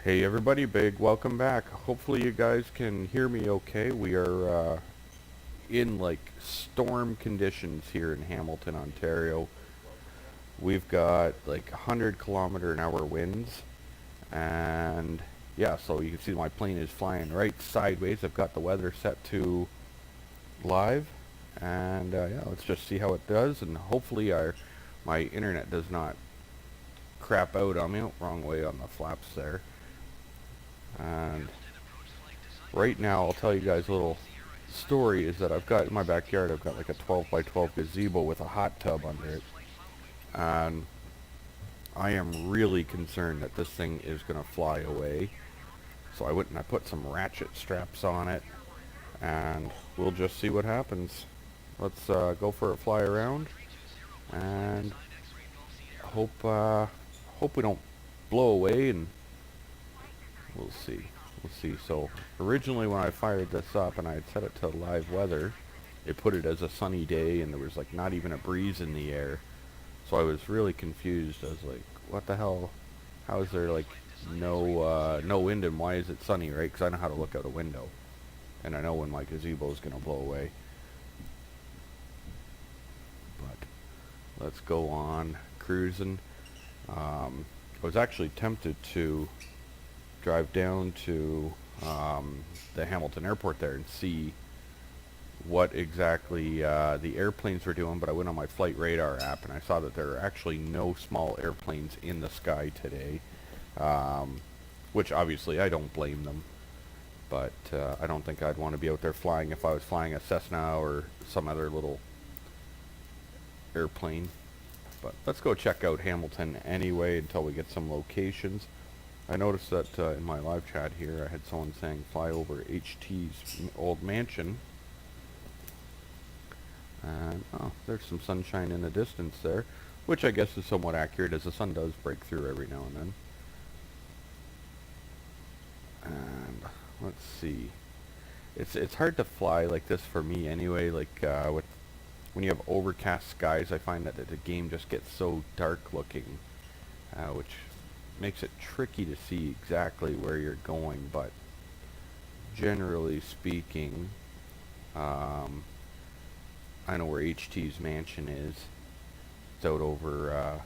Hey everybody, big welcome back. Hopefully you guys can hear me okay. We are in like storm conditions here in Hamilton, Ontario. We've got like 100 km/h winds, and yeah, so you can see my plane is flying right sideways. I've got the weather set to live, and yeah, let's just see how it does, and hopefully my internet does not crap out on me. Wrong way on the flaps there. And right now, I'll tell you guys a little story is that I've got in my backyard, I've got like a 12 by 12 gazebo with a hot tub under it. And I am really concerned that this thing is going to fly away. So I went and I put some ratchet straps on it, and we'll just see what happens. Let's go for a fly around, and hope we don't blow away, and we'll see. We'll see. So originally when I fired this up and I had set it to live weather, it put it as a sunny day and there was like not even a breeze in the air. So I was really confused. I was like, what the hell? How is there like no wind and why is it sunny, right? Because I know how to look out a window. And I know when my gazebo is going to blow away. But let's go on cruising. I was actually tempted to drive down to the Hamilton airport there and see what exactly the airplanes were doing, but I went on my flight radar app and I saw that there are actually no small airplanes in the sky today, which obviously I don't blame them, but I don't think I'd want to be out there flying if I was flying a Cessna or some other little airplane. But let's go check out Hamilton anyway until we get some locations. I noticed that in my live chat here, I had someone saying fly over HT's old mansion. And, oh, there's some sunshine in the distance there, which I guess is somewhat accurate as the sun does break through every now and then. And let's see. It's hard to fly like this for me anyway, like when you have overcast skies, I find that the game just gets so dark looking, which makes it tricky to see exactly where you're going, but generally speaking, I know where HT's mansion is. It's out over,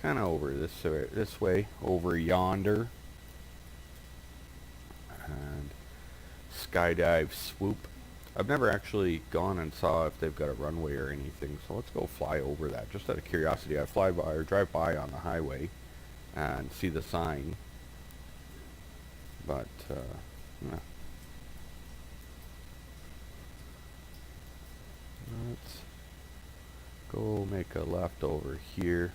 kind of over this way, over yonder. And skydive swoop. I've never actually gone and saw if they've got a runway or anything, so let's go fly over that. Just out of curiosity, I fly by or drive by on the highway and see the sign. But, yeah. Let's go make a left over here.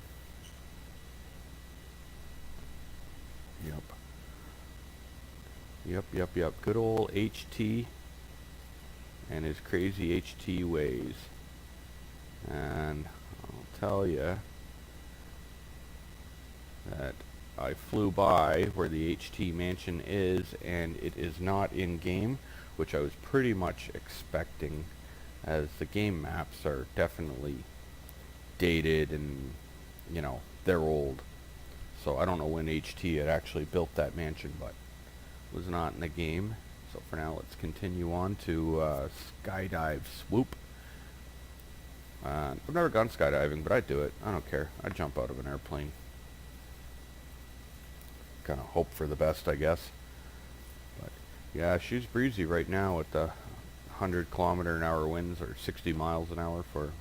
Yep. Good old HT and his crazy HT ways. And I'll tell you that I flew by where the HT mansion is, and it is not in game, which I was pretty much expecting, as the game maps are definitely dated and, you know, they're old. So I don't know when HT had actually built that mansion, but it was not in the game. So for now, let's continue on to skydive swoop. I've never gone skydiving, but I'd do it. I don't care. I'd jump out of an airplane. Kind of hope for the best, I guess. But yeah, she's breezy right now at the 100 km/h winds, or 60 miles an hour for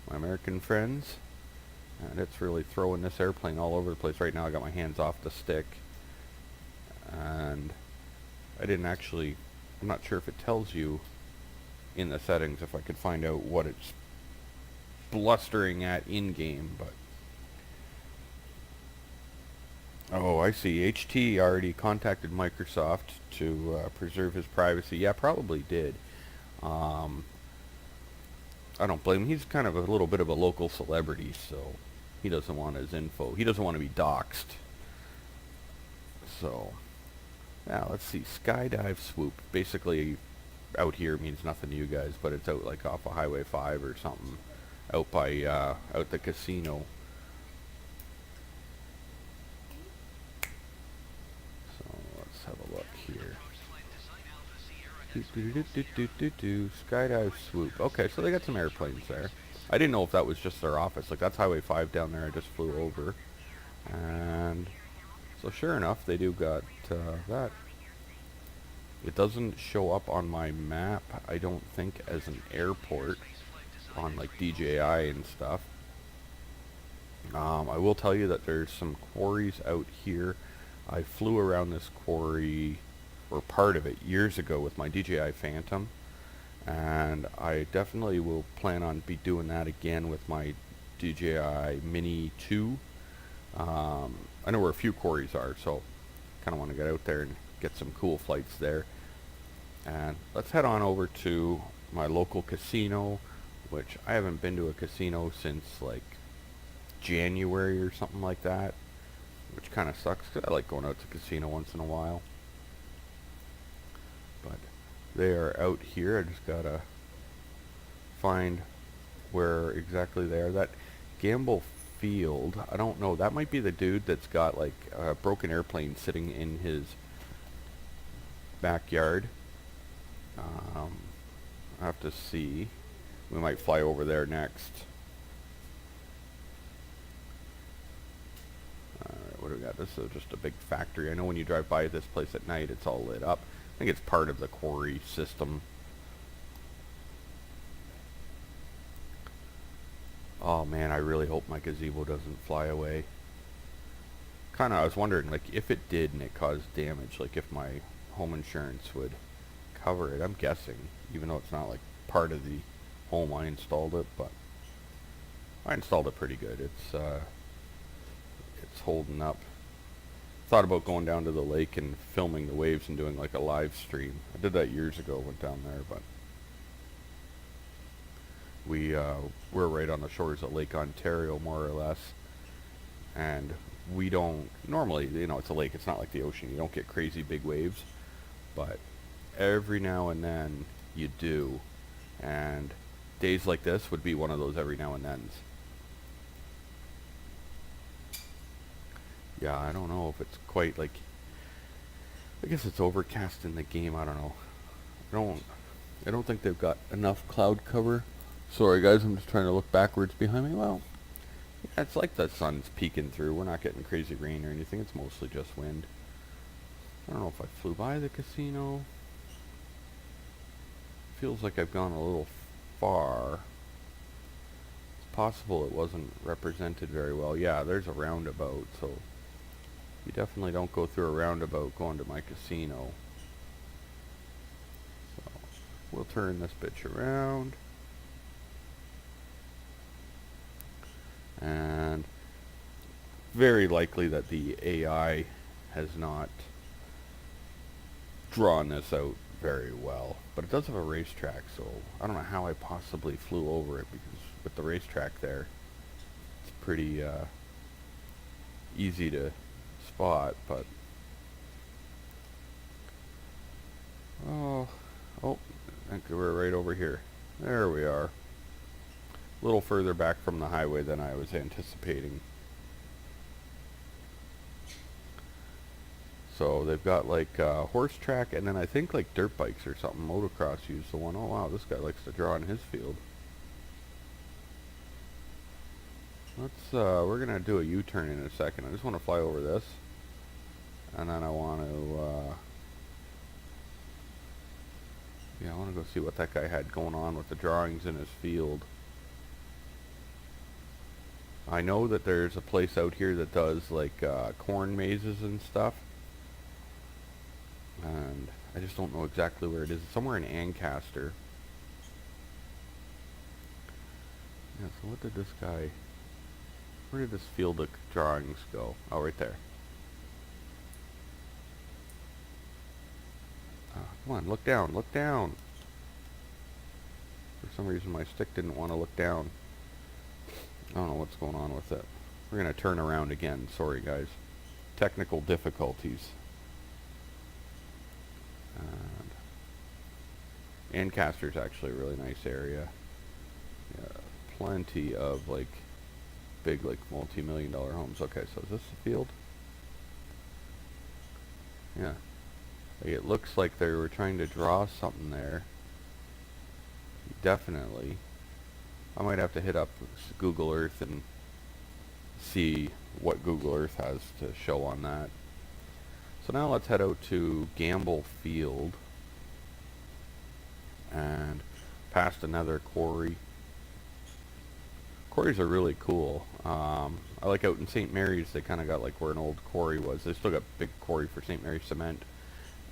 my American friends. And it's really throwing this airplane all over the place right now. I got my hands off the stick. And I didn't actually, I'm not sure if it tells you in the settings, if I could find out what it's blustering at in-game, but oh, I see. HT already contacted Microsoft to preserve his privacy. Yeah, probably did. I don't blame him. He's kind of a little bit of a local celebrity, so he doesn't want his info. He doesn't want to be doxxed. So, yeah, let's see. Skydive swoop. Basically, out here means nothing to you guys, but it's out like off of Highway 5 or something. Out by, out the casino. let's have a look here. Skydive swoop. Okay, so they got some airplanes there. I didn't know if that was just their office. Like, that's Highway 5 down there. I just flew over. And so sure enough, they do got that. It doesn't show up on my map, I don't think, as an airport on like DJI and stuff. I will tell you that there's some quarries out here. I flew around this quarry, or part of it, years ago with my DJI Phantom, and I definitely will plan on be doing that again with my DJI Mini 2. I know where a few quarries are, so kind of want to get out there and get some cool flights there. And let's head on over to my local casino, which I haven't been to a casino since like January or something like that, which kind of sucks because I like going out to casino once in a while. But they are out here. I just gotta find where exactly they are. That Gamble Field, I don't know, that might be the dude that's got like a broken airplane sitting in his backyard. I have to see. We might fly over there next. Alright, what do we got? This is just a big factory. I know when you drive by this place at night, it's all lit up. I think it's part of the quarry system. Oh man, I really hope my gazebo doesn't fly away. Kinda, I was wondering, like, if it did and it caused damage, like if my home insurance would cover it. I'm guessing, even though it's not like part of the home I installed it, but I installed it pretty good. It's holding up. Thought about going down to the lake and filming the waves and doing like a live stream. I did that years ago, went down there, but we're right on the shores of Lake Ontario, more or less, and we don't normally, you know, it's a lake, it's not like the ocean, you don't get crazy big waves, but every now and then you do, and days like this would be one of those every now and thens. Yeah, I don't know if it's quite like, I guess it's overcast in the game, I don't know. I don't think they've got enough cloud cover. Sorry guys, I'm just trying to look backwards behind me. Well, yeah, it's like the sun's peeking through. We're not getting crazy rain or anything. It's mostly just wind. I don't know if I flew by the casino. Feels like I've gone a little far. It's possible it wasn't represented very well. Yeah, there's a roundabout, so you definitely don't go through a roundabout going to my casino. So we'll turn this bitch around. And very likely that the AI has not drawn this out very well, but it does have a racetrack, so I don't know how I possibly flew over it, because with the racetrack there, it's pretty easy to spot. But oh, I think we're right over here. There we are. A little further back from the highway than I was anticipating. So they've got like horse track, and then I think like dirt bikes or something. Motocross used the one. Oh wow, this guy likes to draw in his field. Let's we're gonna do a U-turn in a second. I just want to fly over this, and then I want to yeah, I want to go see what that guy had going on with the drawings in his field. I know that there's a place out here that does like corn mazes and stuff, and I just don't know exactly where it is. It's somewhere in Ancaster. Yeah, so what did this guy, where did this field of drawings go? Oh, right there. Come on, look down, look down. For some reason my stick didn't want to look down. I don't know what's going on with it. We're going to turn around again. Sorry, guys. Technical difficulties. And Ancaster's actually a really nice area. Yeah, plenty of, like, big, like, multi-million-dollar homes. Okay, so is this the field? Yeah. Like, it looks like they were trying to draw something there. Definitely. I might have to hit up Google Earth and see what Google Earth has to show on that. So now let's head out to Gamble Field and past another quarry. Quarries are really cool. I like out in St. Mary's, they kind of got like where an old quarry was. They still got big quarry for St. Mary's Cement,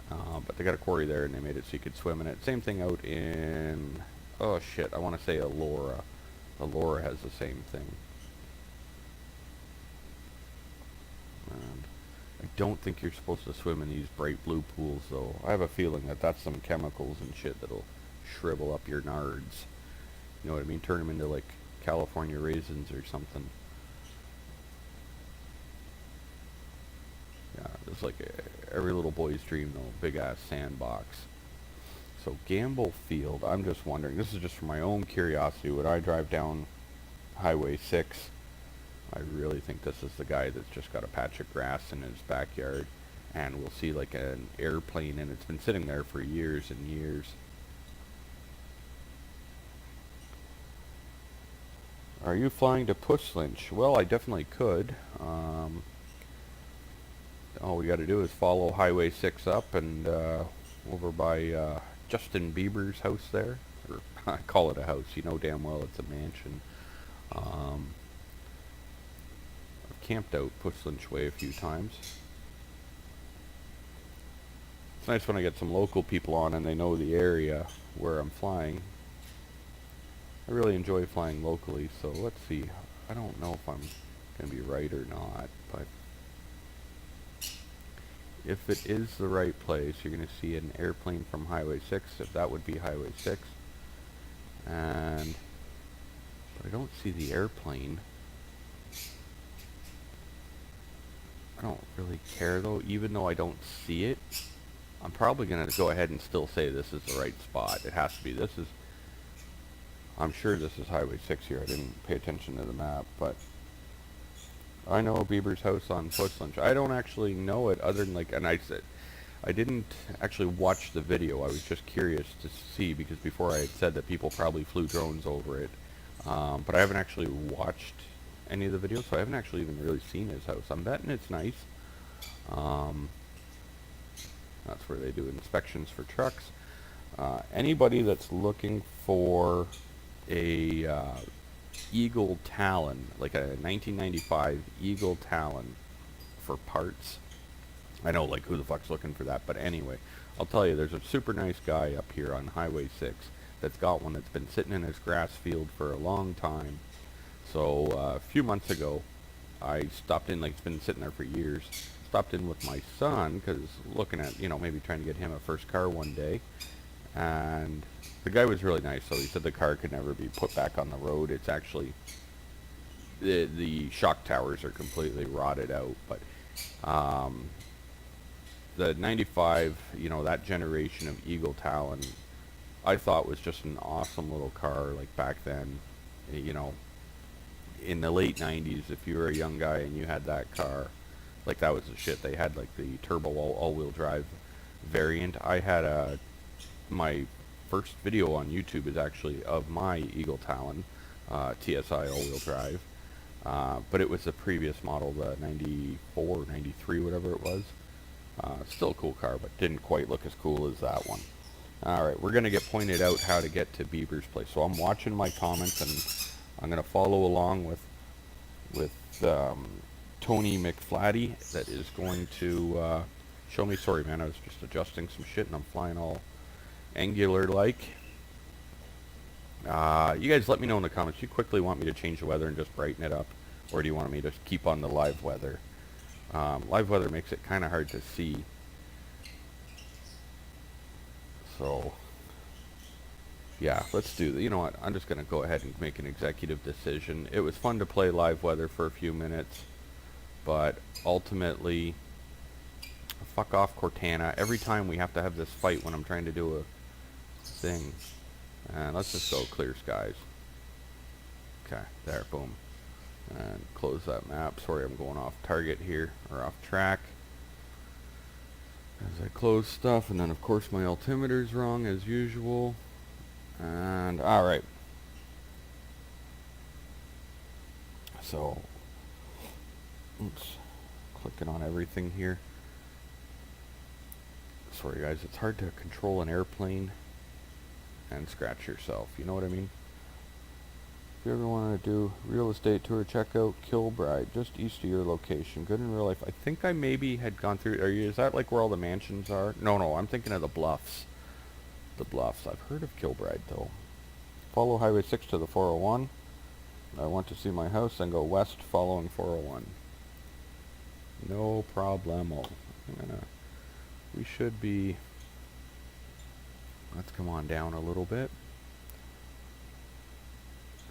but they got a quarry there and they made it so you could swim in it. Same thing out in, oh shit, I want to say Elora. Elora has the same thing. And I don't think you're supposed to swim in these bright blue pools though. I have a feeling that that's some chemicals and shit that'll shrivel up your nards. You know what I mean? Turn them into like California raisins or something. Yeah, it's like every little boy's dream though, big ass sandbox. So Gamble Field, I'm just wondering, this is just for my own curiosity, would I drive down Highway 6? I really think this is the guy that's just got a patch of grass in his backyard, and we'll see like an airplane, and it's been sitting there for years and years. Are you flying to Push Lynch? Well, I definitely could. All we got to do is follow Highway 6 up and over by Justin Bieber's house there. Or I call it a house. You know damn well it's a mansion. I've camped out Push Lynch Way a few times. It's nice when I get some local people on and they know the area where I'm flying. I really enjoy flying locally, so let's see. I don't know if I'm going to be right or not, but if it is the right place, you're going to see an airplane from Highway 6, if that would be Highway 6. But I don't see the airplane. I don't really care though, even though I don't see it. I'm probably going to go ahead and still say this is the right spot. It has to be. I'm sure this is Highway 6 here. I didn't pay attention to the map, but I know Bieber's house on Push Lynch. I don't actually know it other than like, and I didn't actually watch the video. I was just curious to see because before I had said that people probably flew drones over it. But I haven't actually watched any of the videos, so I haven't actually even really seen his house. I'm betting it's nice. That's where they do inspections for trucks. Anybody that's looking for a Eagle Talon, like a 1995 Eagle Talon for parts, I know like who the fuck's looking for that, but anyway, I'll tell you, there's a super nice guy up here on Highway 6 that's got one that's been sitting in his grass field for a long time. So a few months ago I stopped in, like it's been sitting there for years, stopped in with my son because looking at, you know, maybe trying to get him a first car one day. And the guy was really nice, so he said the car could never be put back on the road. It's actually, the shock towers are completely rotted out, but the 95, you know, that generation of Eagle Talon, I thought was just an awesome little car, like back then, you know, in the late 90s, if you were a young guy and you had that car, like that was the shit. They had like the turbo all-wheel drive variant. I had my first video on YouTube is actually of my Eagle Talon TSI all-wheel drive, but it was the previous model, the 94, 93, whatever it was. Still a cool car, but didn't quite look as cool as that one. Alright, we're going to get pointed out how to get to Bieber's place. So I'm watching my comments, and I'm going to follow along with Tony McFlatty that is going to show me. Sorry, man, I was just adjusting some shit, and I'm flying all angular-like. You guys let me know in the comments. Do you quickly want me to change the weather and just brighten it up? Or do you want me to keep on the live weather? Live weather makes it kind of hard to see. So, yeah, let's do that. You know what? I'm just going to go ahead and make an executive decision. It was fun to play live weather for a few minutes, but ultimately, fuck off Cortana. Every time we have to have this fight when I'm trying to do a thing. And let's just go clear skies. Okay, there, boom. And close that map. Sorry, I'm going off target here, or off track. As I close stuff, and then of course my altimeter's wrong as usual. And alright. So, oops, clicking on everything here. Sorry guys, it's hard to control an airplane and scratch yourself, you know what I mean? If you ever want to do real estate tour, check out Kilbride, just east of your location. Good in real life. I think I maybe had gone through, is that like where all the mansions are? No, I'm thinking of the Bluffs. The Bluffs. I've heard of Kilbride though. Follow Highway 6 to the 401. I want to see my house and go west following 401. No problemo. We should be, let's come on down a little bit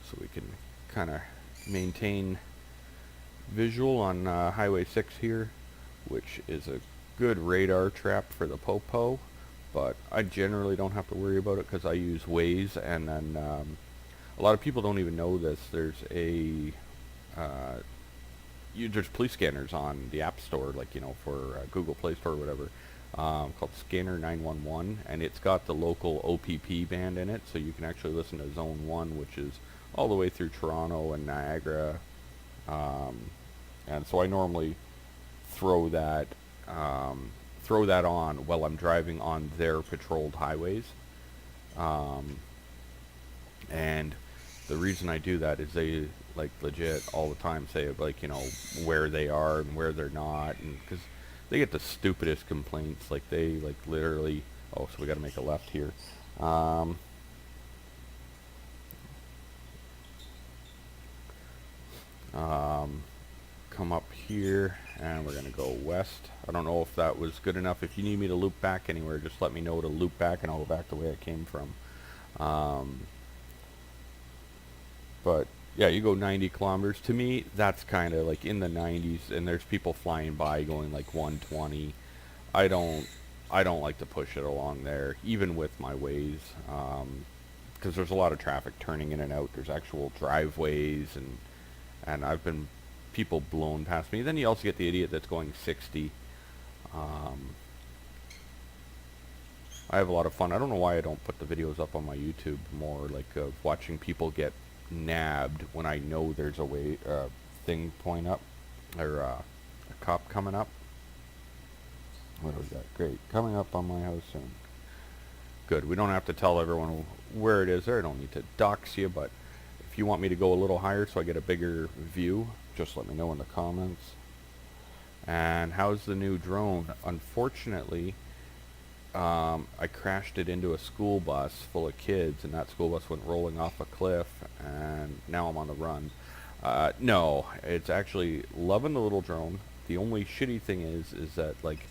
so we can kind of maintain visual on Highway 6 here, which is a good radar trap for the Popo, but I generally don't have to worry about it because I use Waze. And then a lot of people don't even know this. There's there's police scanners on the App Store, like, you know, for Google Play Store or whatever, called Scanner 911, and it's got the local OPP band in it, so you can actually listen to Zone 1, which is all the way through Toronto and Niagara. And so I normally throw that on while I'm driving on their patrolled highways. And the reason I do that is they, like, legit all the time say, like, you know, where they are and where they're not, and because they get the stupidest complaints. Like, they, like, literally, oh, so we got to make a left here. Come up here, and we're going to go west. I don't know if that was good enough. If you need me to loop back anywhere, just let me know to loop back, and I'll go back the way I came from. But yeah, you go 90 kilometers. To me, that's kind of like in the 90s, and there's people flying by going like 120. I don't like to push it along there, even with my Waze, because there's a lot of traffic turning in and out. There's actual driveways, and I've been people blown past me. Then you also get the idiot that's going 60. I have a lot of fun. I don't know why I don't put the videos up on my YouTube more, like of watching people get nabbed when I know there's a thing point up, or a cop coming up. What was that? Great. Coming up on my house soon. Good. We don't have to tell everyone where it is there. I don't need to dox you, but if you want me to go a little higher so I get a bigger view, just let me know in the comments. And how's the new drone? Unfortunately, I crashed it into a school bus full of kids, and that school bus went rolling off a cliff, and now I'm on the run. No, it's actually loving the little drone. The only shitty thing is that, like,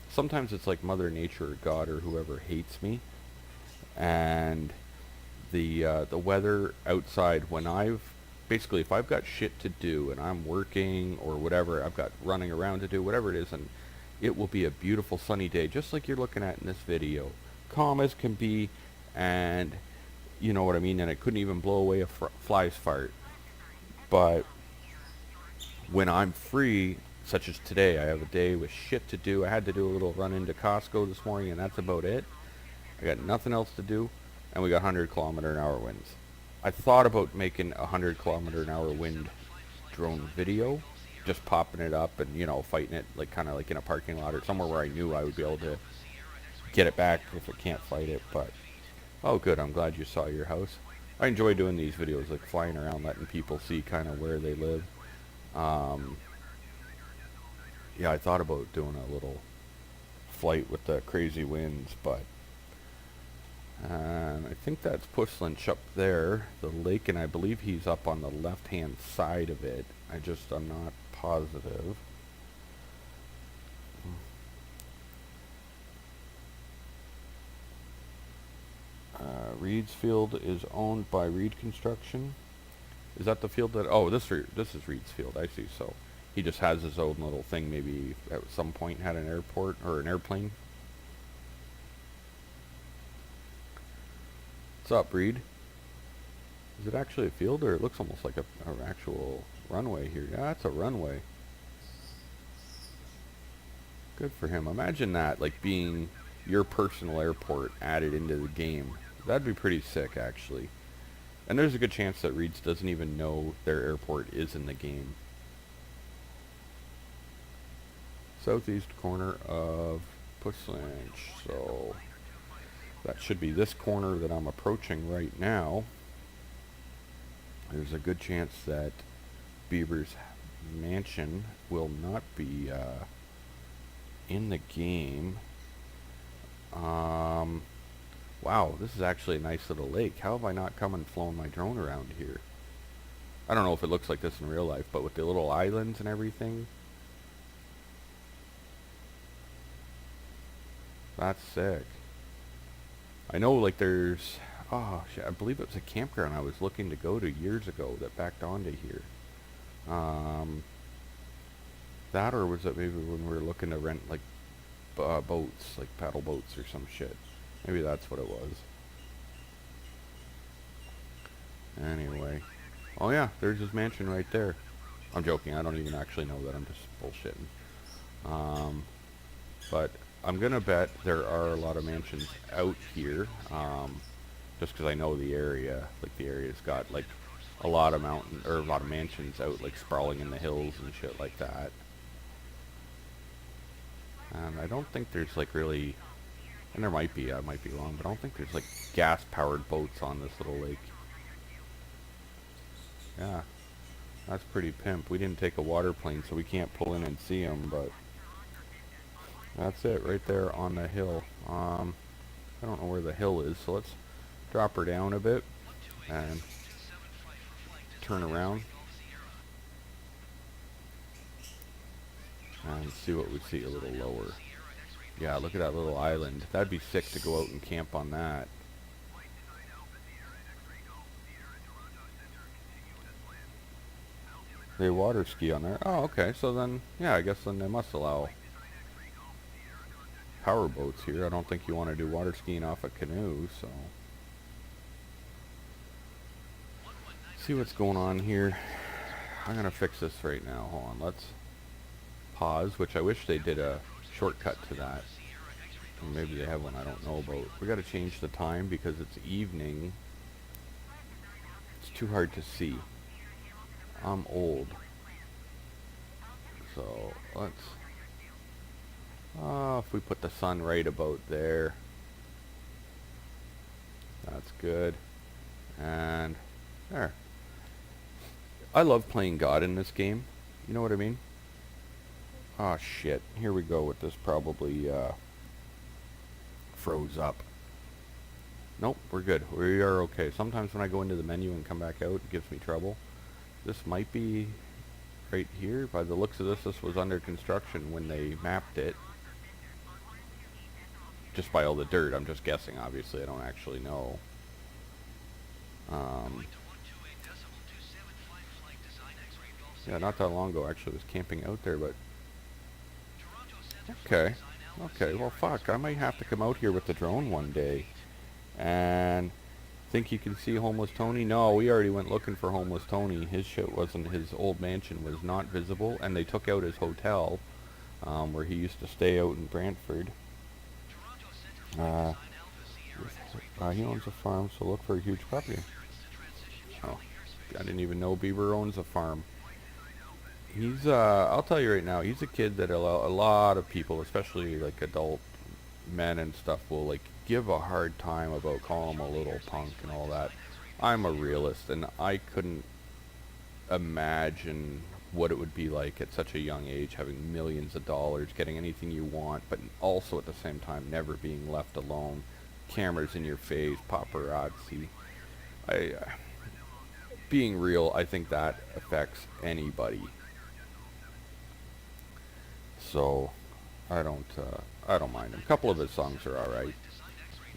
sometimes it's like Mother Nature or God or whoever hates me, and the weather outside, when basically if I've got shit to do and I'm working or whatever, I've got running around to do, whatever it is, and it will be a beautiful sunny day, just like you're looking at in this video. Calm as can be, and you know what I mean, and it couldn't even blow away a fly's fart. But when I'm free, such as today, I have a day with shit to do. I had to do a little run into Costco this morning, and that's about it. I got nothing else to do, and we got 100-kilometer-an-hour winds. I thought about making a 100-kilometer-an-hour wind drone video, just popping it up and, you know, fighting it, like, kind of like in a parking lot or somewhere where I knew I would be able to get it back if it can't fight it. But oh, good, I'm glad you saw your house. I enjoy doing these videos, like flying around, letting people see kind of where they live. Yeah, I thought about doing a little flight with the crazy winds, but I think that's Pushlinch up there, the lake, and I believe he's up on the left-hand side of it. I'm not positive. Reed's field is owned by Reed Construction. Is that the field that? Oh, this is Reed's field. I see. So he just has his own little thing. Maybe at some point had an airport or an airplane. What's up, Reed? Is it actually a field, or it looks almost like an actual runway here? Yeah, it's a runway. Good for him. Imagine that, like being your personal airport added into the game. That'd be pretty sick, actually. And there's a good chance that Reeds doesn't even know their airport is in the game. Southeast corner of Pusslinch. So that should be this corner that I'm approaching right now. There's a good chance that Bieber's mansion will not be in the game. Wow, this is actually a nice little lake. How have I not come and flown my drone around here? I don't know if it looks like this in real life, but with the little islands and everything. That's sick. I know, like, there's... Oh, shit, I believe it was a campground I was looking to go to years ago that backed onto here. That, or was it maybe when we were looking to rent, like, boats, like paddle boats or some shit. Maybe that's what it was. Anyway. Oh yeah, there's his mansion right there. I'm joking, I don't even actually know that, I'm just bullshitting. But I'm gonna bet there are a lot of mansions out here, just because I know the area. Like, the area's got like a lot of a lot of mansions out, like sprawling in the hills and shit like that. And I don't think there's like really, and there might be, I might be wrong, but I don't think there's like gas-powered boats on this little lake. Yeah, that's pretty pimp. We didn't take a water plane, so we can't pull in and see them, but that's it right there on the hill. I don't know where the hill is, so let's drop her down a bit and turn around and see what we see a little lower. Yeah, look at that little island. That'd be sick to go out and camp on that. They water ski on there. Oh, okay. So then, yeah, I guess then they must allow power boats here. I don't think you want to do water skiing off a canoe, so. See what's going on here. I'm going to fix this right now. Hold on. Let's pause, which I wish they did a shortcut to that. Or maybe they have one I don't know about. We got to change the time because it's evening. It's too hard to see. I'm old. So let's, if we put the sun right about there, that's good. And there. I love playing God in this game. You know what I mean? Oh shit. Here we go with this probably froze up. Nope, we're good. We are okay. Sometimes when I go into the menu and come back out, it gives me trouble. This might be right here. By the looks of this, this was under construction when they mapped it. Just by all the dirt. I'm just guessing, obviously. I don't actually know. Yeah, not that long ago, actually, I was camping out there, but... Okay. Okay, well, fuck. I might have to come out here with the drone one day. And... Think you can see Homeless Tony? No, we already went looking for Homeless Tony. His shit wasn't, his old mansion was not visible, and they took out his hotel, where he used to stay out in Brantford. He owns a farm, so look for a huge property. Oh, I didn't even know Bieber owns a farm. He's, I'll tell you right now, he's a kid that a lot of people, especially like adult men and stuff, will like give a hard time about calling him a little punk and all that. I'm a realist, and I couldn't imagine what it would be like at such a young age, having millions of dollars, getting anything you want, but also at the same time never being left alone, cameras in your face, paparazzi. Being real, I think that affects anybody. So I don't mind him. A couple of his songs are alright.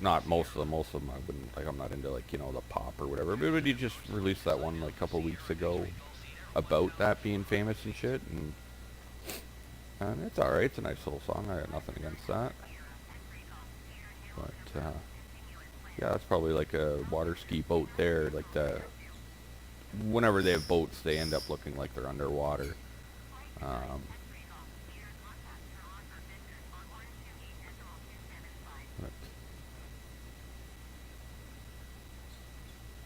Not most of them. Most of them I wouldn't, like, I'm not into, like, you know, the pop or whatever. But he just released that one like a couple weeks ago about that being famous and shit, and it's alright. It's a nice little song. I got nothing against that. But yeah, that's probably like a water ski boat there. Like whenever they have boats, they end up looking like they're underwater.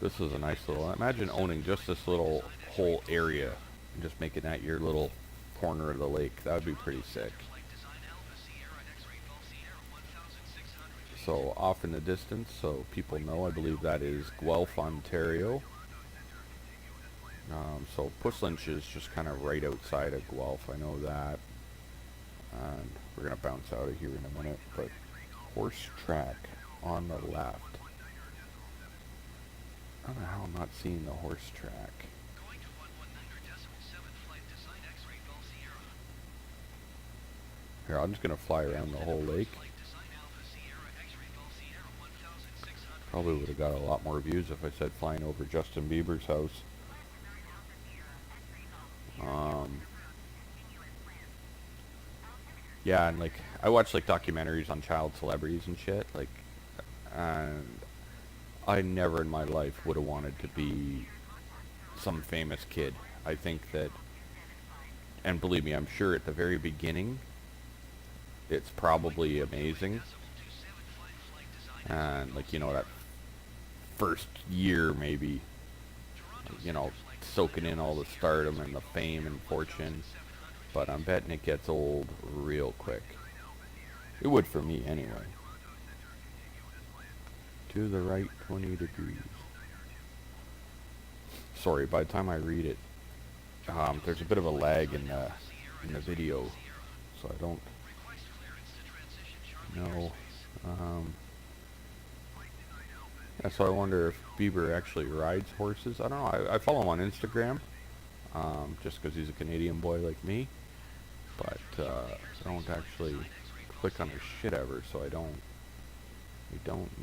This is a nice little, imagine owning just this little whole area and just making that your little corner of the lake. That would be pretty sick. So off in the distance, so people know, I believe that is Guelph, Ontario. So Puslynch is just kind of right outside of Guelph, I know that. And we're going to bounce out of here in a minute, but horse track on the left. I don't know how I'm not seeing the horse track. Here, I'm just going to fly around the whole lake. Probably would have got a lot more views if I said flying over Justin Bieber's house. Yeah, and like I watch like documentaries on child celebrities and shit, like, and I never in my life would have wanted to be some famous kid. I think that, and believe me, I'm sure at the very beginning, it's probably amazing. And like, you know, that first year maybe, you know, soaking in all the stardom and the fame and fortune. But I'm betting it gets old real quick. It would for me anyway. To the right 20 degrees. Sorry, by the time I read it, there's a bit of a lag in the video, so I don't know. Yeah, so I wonder if Bieber actually rides horses. I don't know. I follow him on Instagram, just because he's a Canadian boy like me. But I don't actually click on his shit ever, so I don't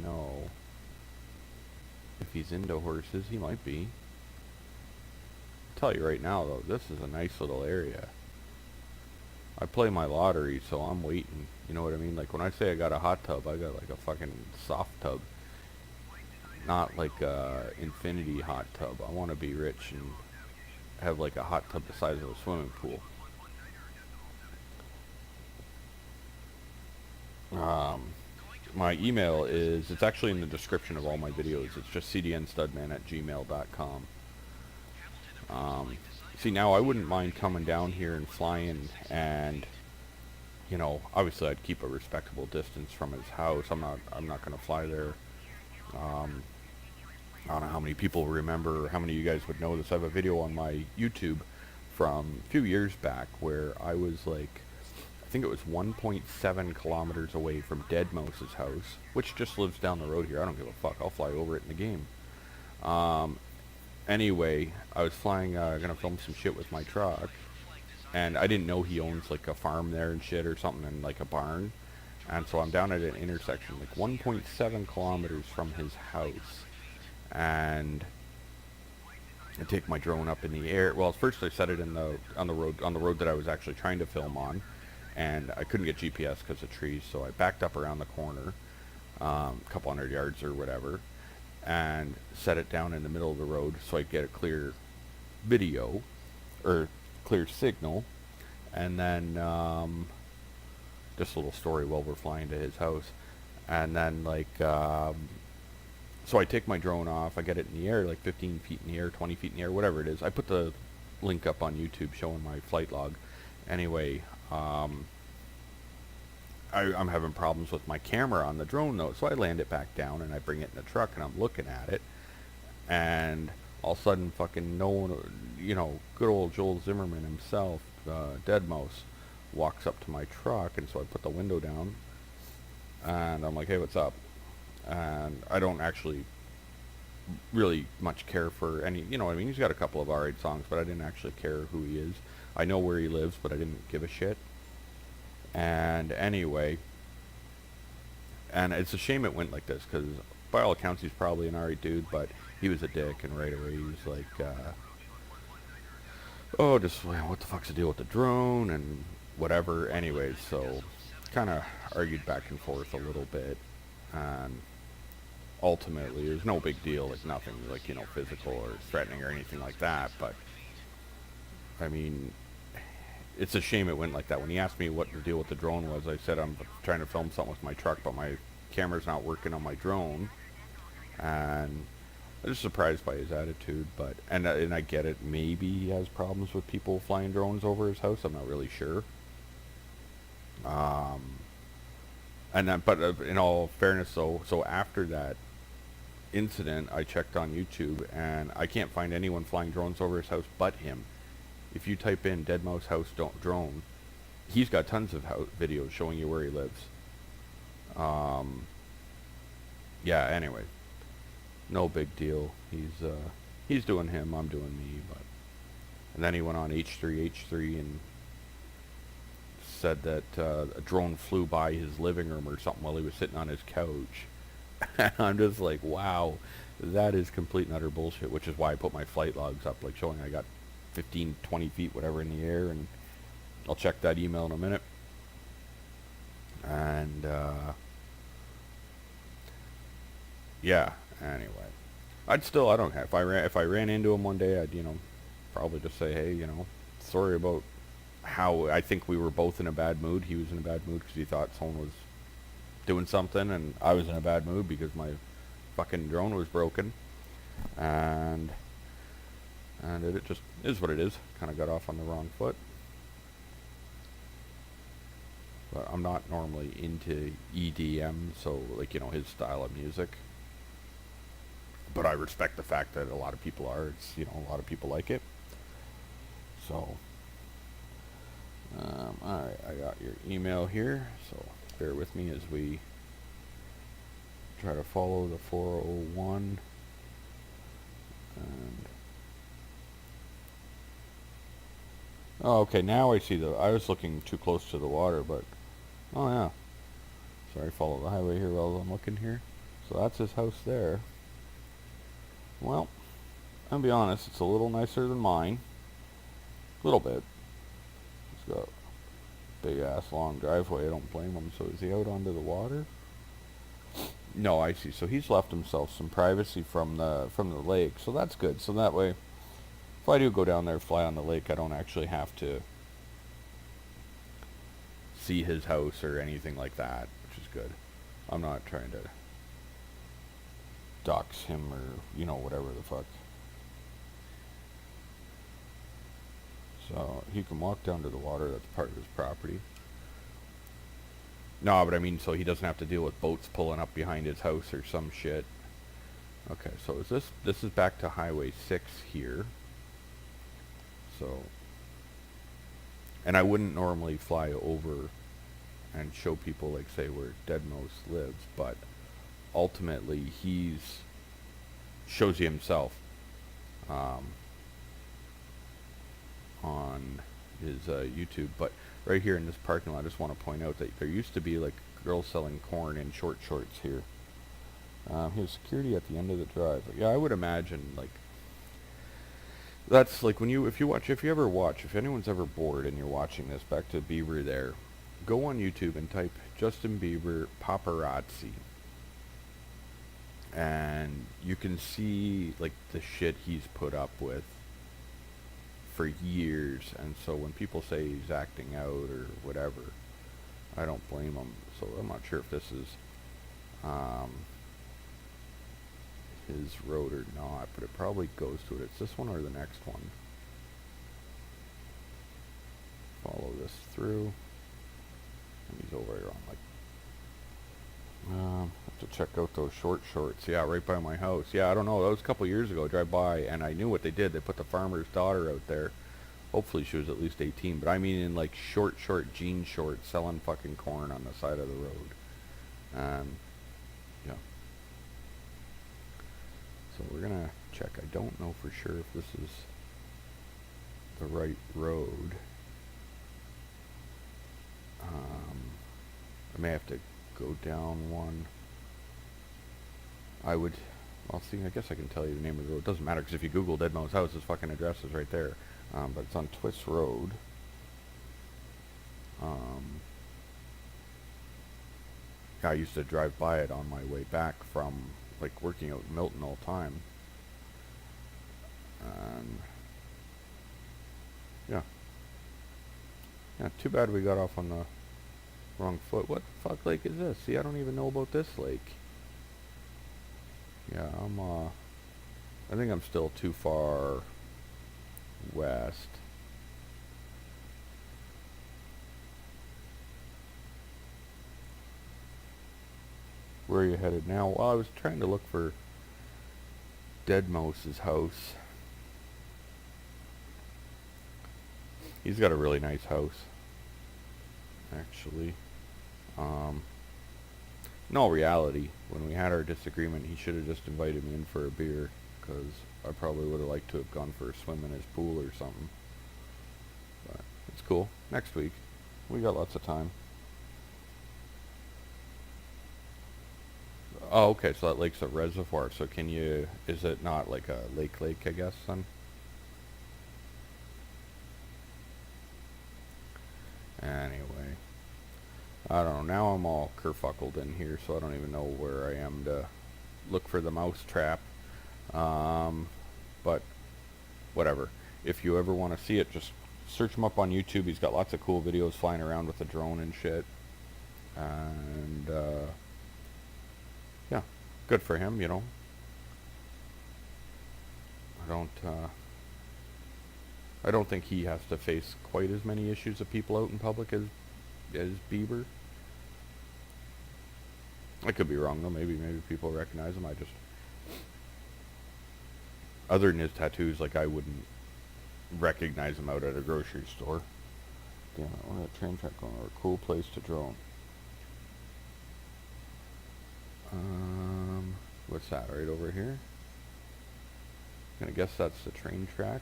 know if he's into horses. He might be. I'll tell you right now, though, this is a nice little area. I play my lottery, so I'm waiting. You know what I mean? Like, when I say I got a hot tub, I got like a fucking soft tub. Not like a infinity hot tub. I want to be rich and have like a hot tub the size of a swimming pool. My email is, it's actually in the description of all my videos. It's just cdnstudman@gmail.com. See, now I wouldn't mind coming down here and flying, and, you know, obviously I'd keep a respectable distance from his house. I'm not going to fly there. I don't know how many people remember, or how many of you guys would know this. I have a video on my YouTube from a few years back where I was like, I think it was 1.7 kilometers away from Dead Mouse's house, which just lives down the road here. I don't give a fuck. I'll fly over it in the game. Anyway, I was flying, gonna film some shit with my truck, and I didn't know he owns like a farm there and shit or something, and like a barn. And so I'm down at an intersection, like 1.7 kilometers from his house, and I take my drone up in the air. Well, first I set it in on the road that I was actually trying to film on, and I couldn't get GPS because of trees, so I backed up around the corner, a couple hundred yards or whatever, and set it down in the middle of the road so I'd get a clear video, or clear signal. And then just a little story while we're flying to his house. And then like, so I take my drone off, I get it in the air, like 15 feet in the air, 20 feet in the air, whatever it is. I put the link up on YouTube showing my flight log. Anyway, I'm having problems with my camera on the drone though, so I land it back down and I bring it in the truck and I'm looking at it, and all of a sudden fucking no one, you know, good old Joel Zimmerman himself, Dead Mouse, walks up to my truck, and so I put the window down and I'm like, hey, what's up? And I don't actually really much care for any, you know what I mean, he's got a couple of alright songs, but I didn't actually care who he is. I know where he lives, but I didn't give a shit. And anyway, and it's a shame it went like this, because by all accounts he's probably an alright dude, but he was a dick, and right away he was like, oh, just, what the fuck's the deal with the drone, and whatever. Anyways, so kind of argued back and forth a little bit, and ultimately there's no big deal, like nothing like, you know, physical or threatening or anything like that, but I mean, it's a shame it went like that. When he asked me what the deal with the drone was, I said I'm trying to film something with my truck, but my camera's not working on my drone. And I'm just surprised by his attitude, but and I get it. Maybe he has problems with people flying drones over his house. I'm not really sure. Um, but in all fairness, though, so after that incident, I checked on YouTube, and I can't find anyone flying drones over his house but him. If you type in "Dead Mouse House Drone," he's got tons of videos showing you where he lives. Um, yeah. Anyway, no big deal. He's doing him. I'm doing me. But and then he went on H3 and said that a drone flew by his living room or something while he was sitting on his couch. And I'm just like, wow, that is complete and utter bullshit, which is why I put my flight logs up, like showing I got 15, 20 feet, whatever, in the air, and I'll check that email in a minute. And, yeah, anyway. I don't have, if I ran into him one day, I'd, probably just say, hey, sorry about how I think we were both in a bad mood. He was in a bad mood because he thought someone was doing something, and I was in a bad mood because my fucking drone was broken. And it just is what it is. Kind of got off on the wrong foot. But I'm not normally into EDM, so, like, his style of music. But I respect the fact that a lot of people are. It's, a lot of people like it. So, alright, I got your email here, so bear with me as we try to follow the 401. And oh, okay, now I see I was looking too close to the water, but oh yeah. Sorry, follow the highway here while I'm looking here. So that's his house there. Well, I'll be honest, it's a little nicer than mine. A little bit. It's got a big ass long driveway. I don't blame him. So is he out onto the water? No, I see. So he's left himself some privacy from the lake. So that's good. So that way, if I do go down there, fly on the lake, I don't actually have to see his house or anything like that, which is good. I'm not trying to dox him or, whatever the fuck. So he can walk down to the water. That's part of his property. No, but I mean, so he doesn't have to deal with boats pulling up behind his house or some shit. Okay, so this is back to Highway 6 here. So, and I wouldn't normally fly over and show people, like, say, where Dead Mouse lives, but ultimately shows you himself on his YouTube. But right here in this parking lot, I just want to point out that there used to be, like, girls selling corn in short shorts here. Here's security at the end of the drive. Yeah, I would imagine, like, that's like if anyone's ever bored and you're watching this, back to Bieber there, go on YouTube and type Justin Bieber paparazzi. And you can see, like, the shit he's put up with for years. And so when people say he's acting out or whatever, I don't blame him. So I'm not sure if this is his road or not, but it probably goes to it. It's this one or the next one. Follow this through. And he's over here on, like, have to check out those short shorts. Yeah, right by my house. Yeah, I don't know. That was a couple years ago. I drive by, and I knew what they did. They put the farmer's daughter out there. Hopefully she was at least 18. But I mean in, like, short jean shorts, selling fucking corn on the side of the road. Yeah. So we're going to check. I don't know for sure if this is the right road. I may have to go down one. I guess I can tell you the name of the road. It doesn't matter, because if you Google Dead Mouse House, his fucking address is right there. But it's on Twist Road. I used to drive by it on my way back from, like, working out in Milton all the time. And yeah. Yeah, too bad we got off on the wrong foot. What the fuck lake is this? See, I don't even know about this lake. Yeah, I think I'm still too far west. Where are you headed now? Well, I was trying to look for Deadmau5's house. He's got a really nice house, actually. In all reality, when we had our disagreement, he should have just invited me in for a beer, because I probably would have liked to have gone for a swim in his pool or something. But it's cool. Next week. We got lots of time. Oh, okay, so that lake's a reservoir, so can you, is it not like a lake, I guess, then? Anyway. I don't know, now I'm all kerfuckled in here, so I don't even know where I am to look for the mouse trap. But, whatever. If you ever want to see it, just search him up on YouTube. He's got lots of cool videos flying around with the drone and shit. And, yeah, good for him, you know. I don't think he has to face quite as many issues of people out in public as Bieber. I could be wrong though. Maybe people recognize him. I just, other than his tattoos, like I wouldn't recognize him out at a grocery store. Damn it! What a train track going over. Cool place to drone. What's that right over here? I'm gonna guess that's the train track.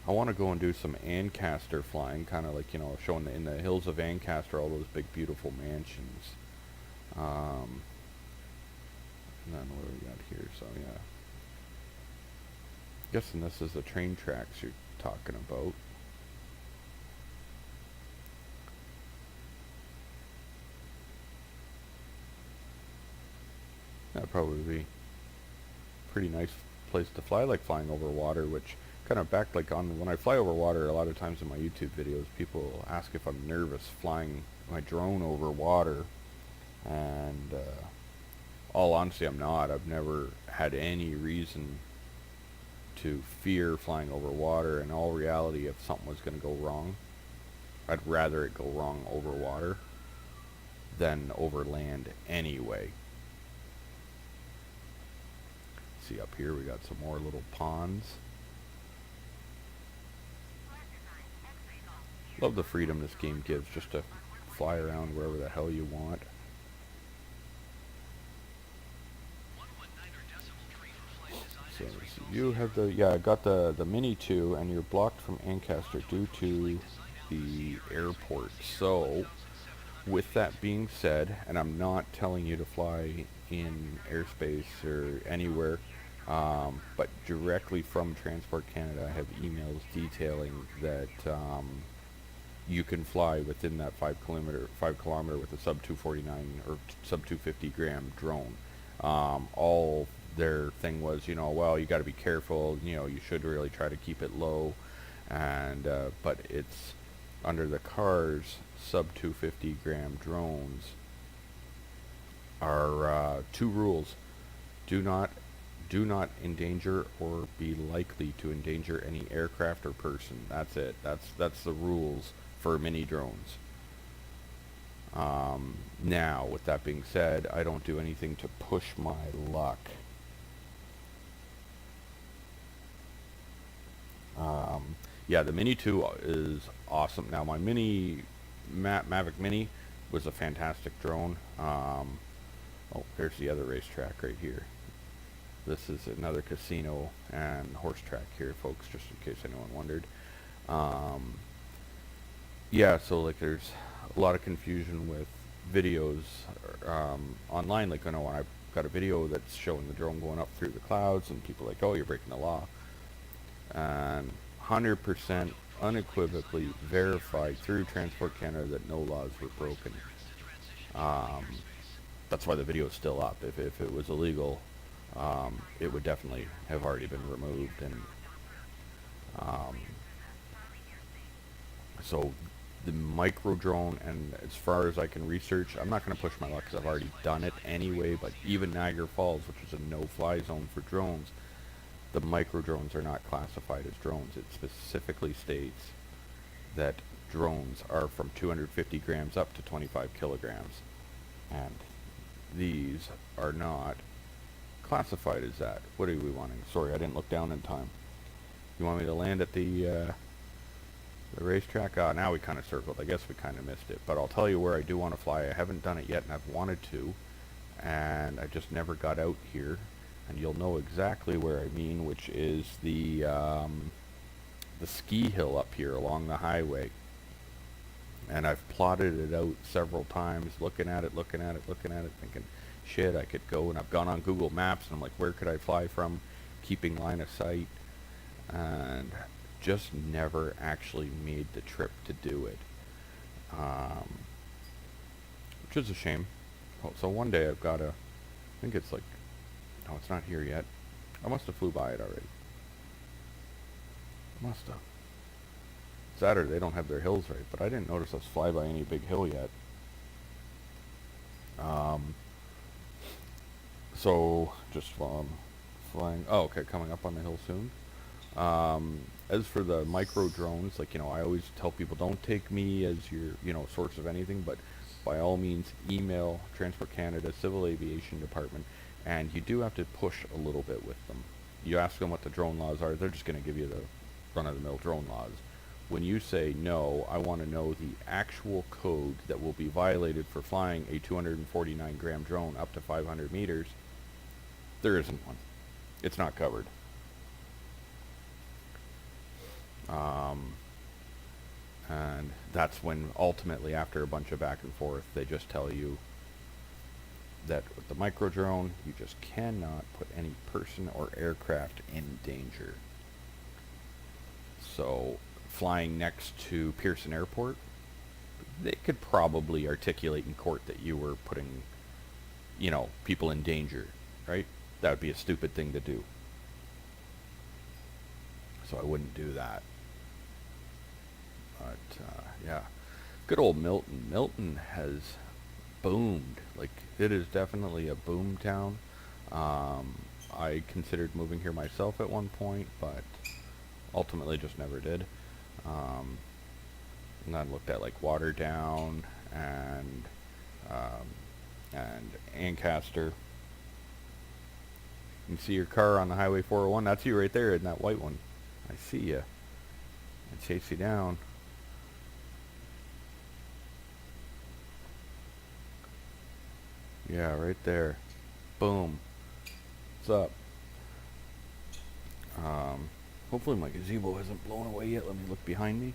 I want to go and do some Ancaster flying, kind of like, you know, showing in the hills of Ancaster all those big beautiful mansions. And then what do we got here? So yeah, guessing this is the train tracks you're talking about. That'd probably be a pretty nice place to fly. I like flying over water, which kind of back like on when I fly over water, a lot of times in my YouTube videos, people ask if I'm nervous flying my drone over water, and all honesty, I'm not. I've never had any reason to fear flying over water. In all reality, if something was going to go wrong, I'd rather it go wrong over water than over land anyway. See up here, we got some more little ponds. Love the freedom this game gives, just to fly around wherever the hell you want. So you have the, yeah, I got the Mini 2, and you're blocked from Ancaster due to the airport. So, with that being said, and I'm not telling you to fly in airspace or anywhere, but directly from Transport Canada, I have emails detailing that you can fly within that 5 kilometer with a sub 249 or sub 250 gram drone. All their thing was, you know, well, you got to be careful, you know, you should really try to keep it low, and but it's under the CARS sub 250 gram drones are two rules: do not endanger or be likely to endanger any aircraft or person. That's it. That's the rules for mini drones. Now, with that being said, I don't do anything to push my luck. Yeah, the Mini 2 is awesome. Now, my Mavic Mini was a fantastic drone. Oh, there's the other racetrack right here. This is another casino and horse track here, folks, just in case anyone wondered. Yeah, so like there's a lot of confusion with videos online. Like, I know when I've got a video that's showing the drone going up through the clouds, and people are like, oh, you're breaking the law. And 100% unequivocally verified through Transport Canada that no laws were broken. That's why the video is still up. If it was illegal, it would definitely have already been removed. And so the micro drone, and as far as I can research, I'm not going to push my luck because I've already done it anyway, but even Niagara Falls, which is a no-fly zone for drones, the micro drones are not classified as drones. It specifically states that drones are from 250 grams up to 25 kilograms, and these are not classified as that. What are we wanting? Sorry, I didn't look down in time. You want me to land at the racetrack? Now we kind of circled. I guess we kind of missed it. But I'll tell you where I do want to fly. I haven't done it yet, and I've wanted to. And I just never got out here. And you'll know exactly where I mean, which is the ski hill up here along the highway. And I've plotted it out several times, looking at it, thinking, shit, I could go. And I've gone on Google Maps, and I'm like, where could I fly from? Keeping line of sight. And just never actually made the trip to do it, which is a shame. So one day I've got to, I think it's like, no, it's not here yet. I must have flew by it already. Must have. Saturday, they don't have their hills right, but I didn't notice us fly by any big hill yet. So just flying. Oh, okay, coming up on the hill soon. As for the micro drones, like, I always tell people, don't take me as your, source of anything, but by all means, email Transport Canada Civil Aviation Department, and you do have to push a little bit with them. You ask them what the drone laws are, they're just going to give you the run-of-the-mill drone laws. When you say, no, I want to know the actual code that will be violated for flying a 249-gram drone up to 500 meters, there isn't one. It's not covered. And that's when ultimately, after a bunch of back and forth, they just tell you that with the micro drone, you just cannot put any person or aircraft in danger. So flying next to Pearson Airport, they could probably articulate in court that you were putting, people in danger, right? That would be a stupid thing to do. So I wouldn't do that. But, yeah. Good old Milton. Milton has boomed. Like, it is definitely a boom town. I considered moving here myself at one point, but ultimately just never did. And I looked at, like, Waterdown and Ancaster. You can see your car on the Highway 401. That's you right there in that white one. I see you. I chase you down. Yeah, right there. Boom. What's up? Hopefully my gazebo hasn't blown away yet. Let me look behind me.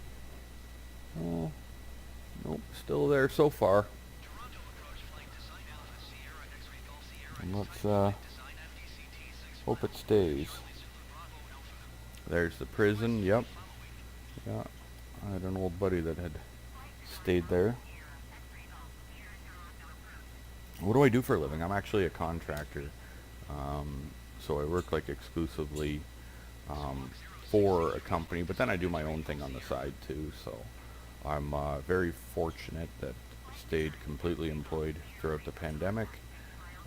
Oh, nope, still there so far. And let's hope it stays. There's the prison. Yep. Yeah, I had an old buddy that had stayed there. What do I do for a living? I'm actually a contractor. So I work like exclusively for a company, but then I do my own thing on the side too. So I'm very fortunate that I stayed completely employed throughout the pandemic.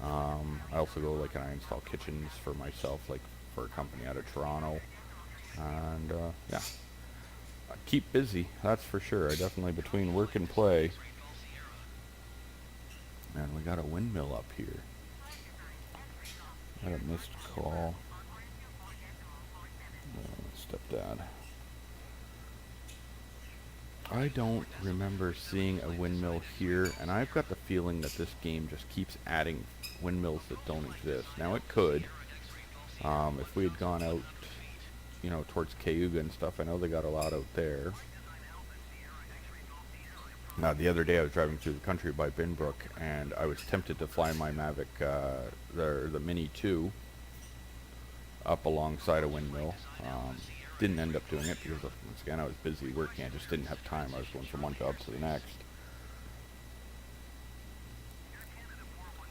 I also go and I install kitchens for myself, like for a company out of Toronto. And yeah, I keep busy, that's for sure. I definitely, between work and play. And we got a windmill up here. Got a missed call. Stepdad. I don't remember seeing a windmill here, and I've got the feeling that this game just keeps adding windmills that don't exist. Now it could. If we had gone out, towards Cayuga and stuff, I know they got a lot out there. Now, the other day I was driving through the country by Binbrook, and I was tempted to fly my Mavic, the Mini 2, up alongside a windmill. Didn't end up doing it because, once again, I was busy working. I just didn't have time. I was going from one job to the next.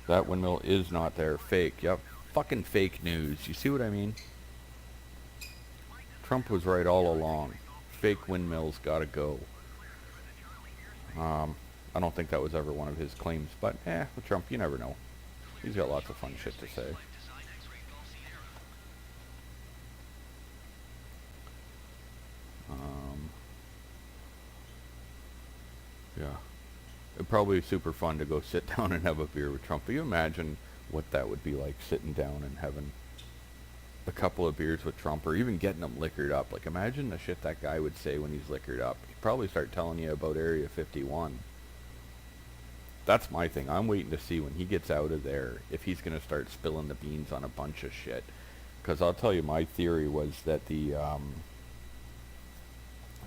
That windmill is not there. Fake. Yep. Fucking fake news. You see what I mean? Trump was right all along. Fake windmills gotta go. I don't think that was ever one of his claims, but with Trump, you never know. He's got lots of fun shit to say. Yeah. It'd probably be super fun to go sit down and have a beer with Trump. But you imagine what that would be like, sitting down and having a couple of beers with Trump, or even getting him liquored up. Like, imagine the shit that guy would say when he's liquored up. He'd probably start telling you about Area 51. That's my thing. I'm waiting to see when he gets out of there if he's going to start spilling the beans on a bunch of shit. Because I'll tell you, my theory was that the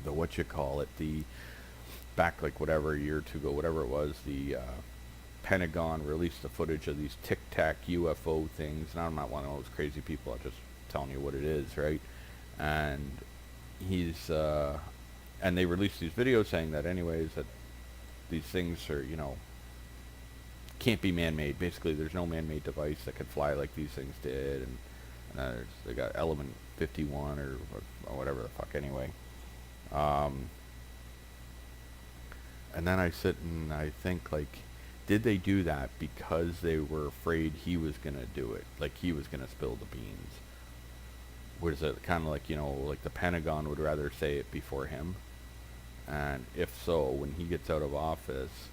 what you call it, the back like whatever a year or two ago, whatever it was, the Pentagon released the footage of these Tic Tac UFO things, and I'm not one of those crazy people. I'm just telling you what it is, right? And he's and they released these videos saying that anyways that these things are, you know, can't be man-made. Basically, there's no man-made device that could fly like these things did, and they got Element 51 or whatever the fuck anyway. And then I sit and I think, like, did they do that because they were afraid he was going to do it? Like, he was going to spill the beans? Was it kind of like, you know, like the Pentagon would rather say it before him? And if so, when he gets out of office,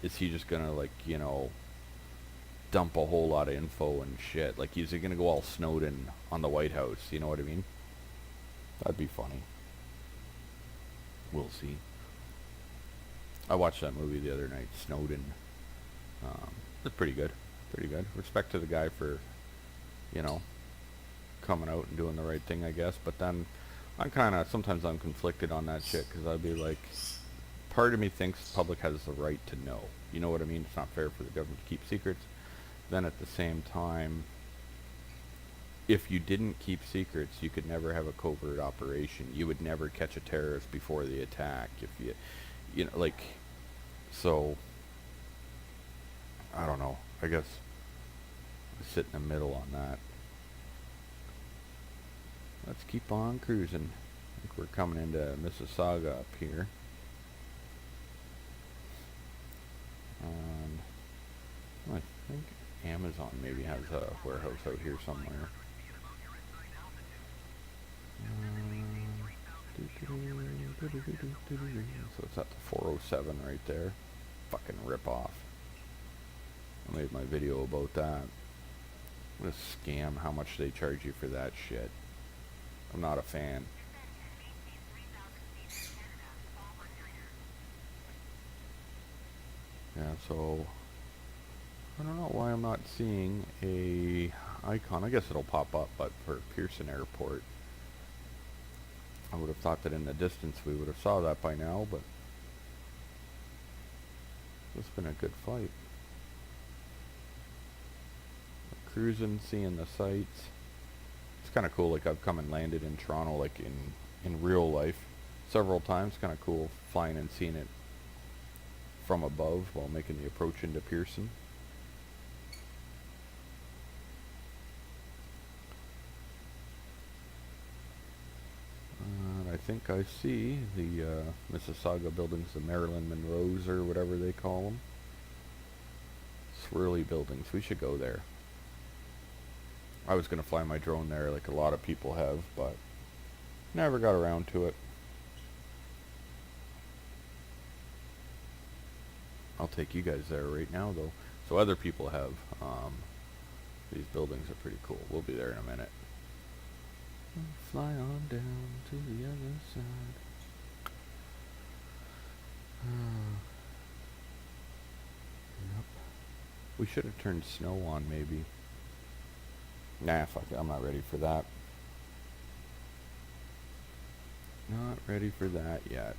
is he just going to, like, you know, dump a whole lot of info and shit? Like, is he going to go all Snowden on the White House? You know what I mean? That'd be funny. We'll see. I watched that movie the other night, Snowden. It's pretty good. Pretty good. Respect to the guy for, you know, coming out and doing the right thing, I guess. But then sometimes I'm conflicted on that shit, because I'd be like, part of me thinks the public has the right to know. You know what I mean? It's not fair for the government to keep secrets. Then at the same time, if you didn't keep secrets, you could never have a covert operation. You would never catch a terrorist before the attack. If you know, like, so, I don't know. I guess I sit in the middle on that. Let's keep on cruising. I think we're coming into Mississauga up here. I think Amazon maybe has a warehouse out here somewhere. So it's at the 407 right there. Fucking rip off. I made my video about that. What a scam, how much they charge you for that shit. I'm not a fan. Yeah, so I don't know why I'm not seeing a icon. I guess it'll pop up, but for Pearson Airport, I would have thought that in the distance we would have saw that by now, but it's been a good fight. We're cruising, seeing the sights. It's kind of cool. Like, I've come and landed in Toronto, like in real life, several times. Kind of cool flying and seeing it from above while making the approach into Pearson. I think I see the Mississauga buildings, the Marilyn Monroes or whatever they call them. Swirly buildings. We should go there. I was going to fly my drone there like a lot of people have, but never got around to it. I'll take you guys there right now, though. So other people have. These buildings are pretty cool. We'll be there in a minute. Fly on down to the other side. Yep. We should have turned snow on, maybe. Nah, fuck it. I'm not ready for that. Not ready for that yet.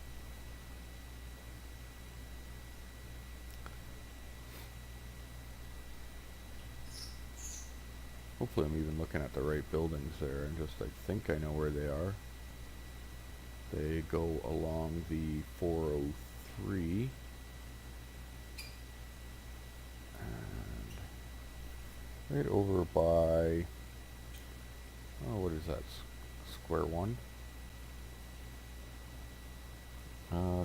Hopefully I'm even looking at the right buildings there, and just, I think I know where they are. They go along the 403. And right over by, oh, what is that? Square One?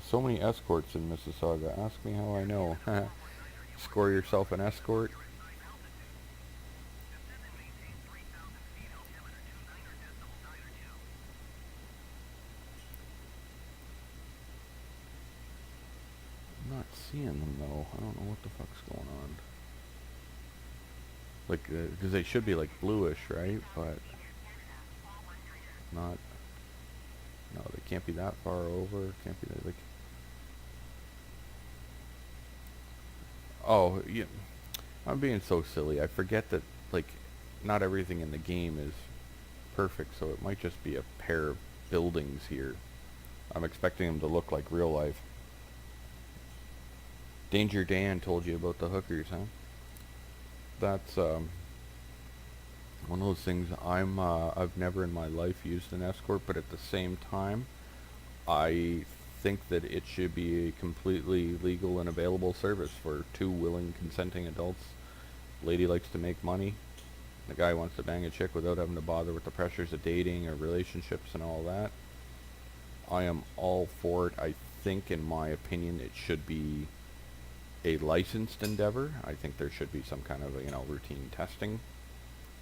So many escorts in Mississauga. Ask me how I know. Score yourself an escort. I'm not seeing them though. I don't know what the fuck's going on. Like, because they should be like bluish, right? But not. No, they can't be that far over. Can't be like. Oh, yeah. I'm being so silly. I forget that like, not everything in the game is perfect. So it might just be a pair of buildings here. I'm expecting them to look like real life. Danger Dan told you about the hookers, huh? That's one of those things. I've never in my life used an escort, but at the same time, I think that it should be a completely legal and available service for two willing, consenting adults. Lady likes to make money. The guy wants to bang a chick without having to bother with the pressures of dating or relationships and all that. I am all for it. I think, in my opinion, it should be a licensed endeavor. I think there should be some kind of routine testing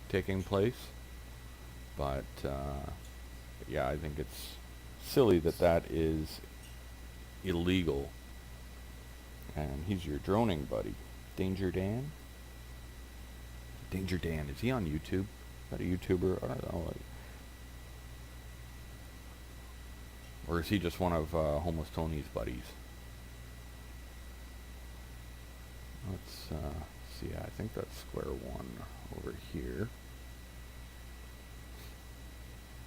taking place. But yeah, I think it's silly that that is illegal. And he's your droning buddy, Danger Dan. Danger Dan, is he on YouTube? Is that a YouTuber? I don't know. Or is he just one of Homeless Tony's buddies? Let's see. I think that's square one over here.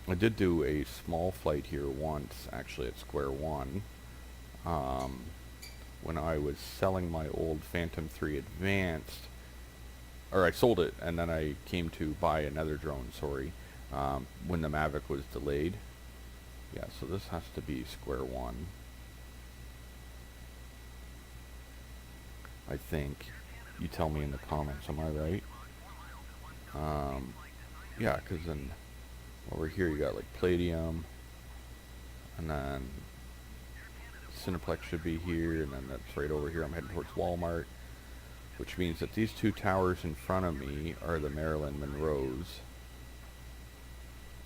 I did do a small flight here once, actually at square one, when I was selling my old Phantom 3 Advanced, or I sold it and then I came to buy another drone, sorry, when the Mavic was delayed. Yeah, so this has to be square one. I think. You tell me in the comments, am I right? Yeah, because then over here you got like Palladium, and then Cineplex should be here, and then that's right over here. I'm heading towards Walmart, which means that these two towers in front of me are the Marilyn Monroes,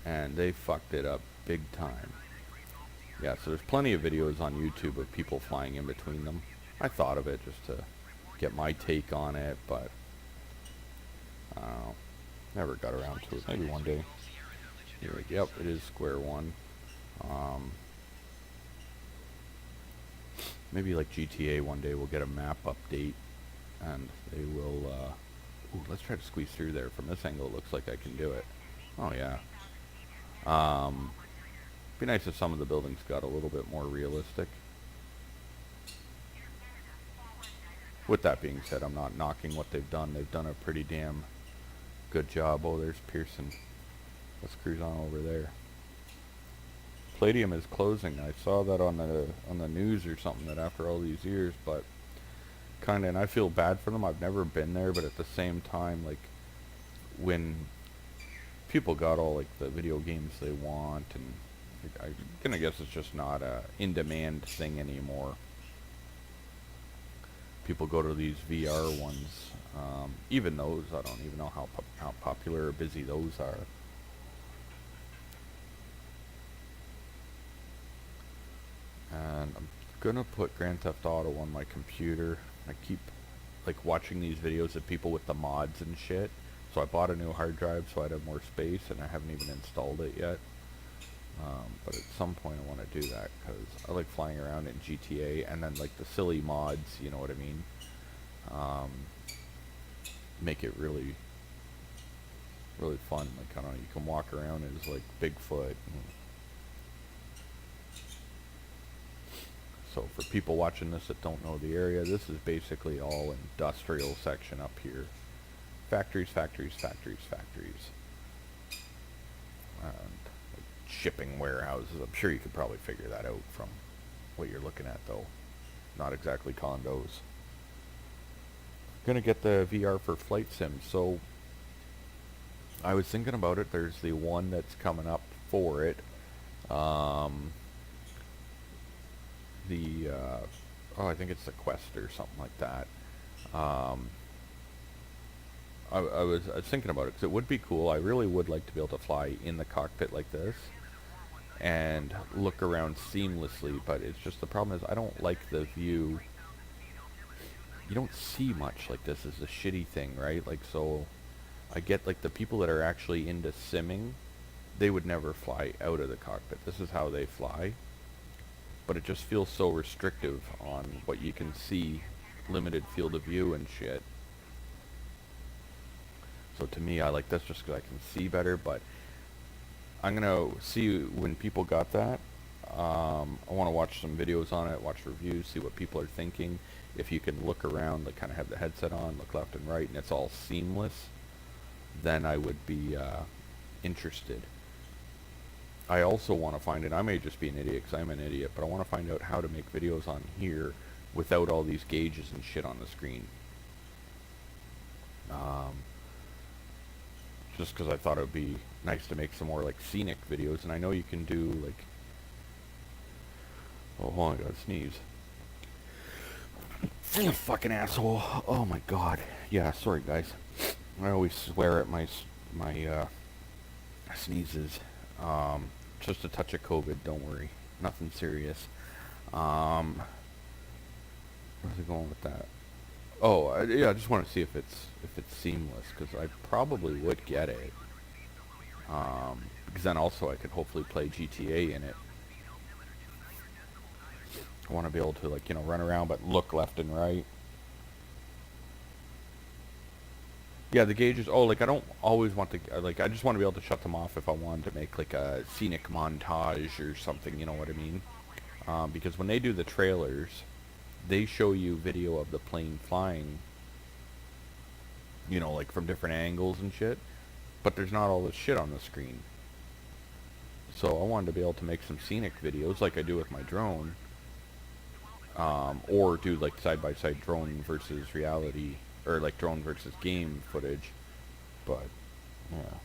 and they fucked it up big time. Yeah, so there's plenty of videos on YouTube of people flying in between them. I thought of it just to get my take on it, but I don't know. Never got around to it. Maybe one day. Here, yep, it is square one. Maybe like GTA one day we'll get a map update and they will ooh, let's try to squeeze through there. From this angle it looks like I can do it. Oh yeah. Be nice if some of the buildings got a little bit more realistic. With that being said, I'm not knocking what they've done. They've done a pretty damn good job. Oh, there's Pearson. Let's cruise on over there. Palladium is closing. I saw that on the news or something, that after all these years, but kinda, and I feel bad for them. I've never been there, but at the same time, like, when people got all like the video games they want, and I'm gonna guess it's just not a in-demand thing anymore. People go to these VR ones. Even those, I don't even know how popular or busy those are. And I'm gonna put Grand Theft Auto on my computer. I keep like watching these videos of people with the mods and shit. So I bought a new hard drive so I'd have more space, and I haven't even installed it yet. But at some point I want to do that, because I like flying around in GTA, and then like the silly mods, you know what I mean? Make it really, really fun. Like, I don't know, you can walk around as like Bigfoot. So for people watching this that don't know the area, this is basically all industrial section up here. Factories, factories, factories, factories. And shipping warehouses. I'm sure you could probably figure that out from what you're looking at, though. Not exactly condos. Gonna get the VR for Flight Sim. So I was thinking about it. There's the one that's coming up for it. the, oh, I think it's the Quest or something like that. Um, I was thinking about it because it would be cool. I really would like to be able to fly in the cockpit like this and look around seamlessly, but it's just the problem is I don't like the view. You don't see much like this is a shitty thing, right? Like, so I get like the people that are actually into simming, they would never fly out of the cockpit. This is how they fly, but it just feels so restrictive on what you can see, limited field of view and shit. So to me, I like this just because I can see better, but I'm going to see when people got that. I want to watch some videos on it, watch reviews, see what people are thinking. If you can look around, like kind of have the headset on, look left and right, and it's all seamless, then I would be interested. I also want to find, and I may just be an idiot because I'm an idiot, but I want to find out how to make videos on here without all these gauges and shit on the screen. Just because I thought it would be nice to make some more like scenic videos, and I know you can do like, oh, hold on, I gotta sneeze. You fucking asshole. Oh my god. Yeah, sorry guys. I always swear at my sneezes. Just a touch of COVID, don't worry. Nothing serious. Where's it going with that? Oh, yeah, I just want to see if it's seamless, because I probably would get it. Because then also I could hopefully play GTA in it. I want to be able to, like, you know, run around but look left and right. Yeah, the gauges, oh, like, I don't always want to, like, I just want to be able to shut them off if I wanted to make, like, a scenic montage or something, you know what I mean? Because when they do the trailers, they show you video of the plane flying, you know, like, from different angles and shit, but there's not all this shit on the screen. So I wanted to be able to make some scenic videos like I do with my drone, or do, like, side-by-side drone versus reality, or like drone versus game footage, but yeah.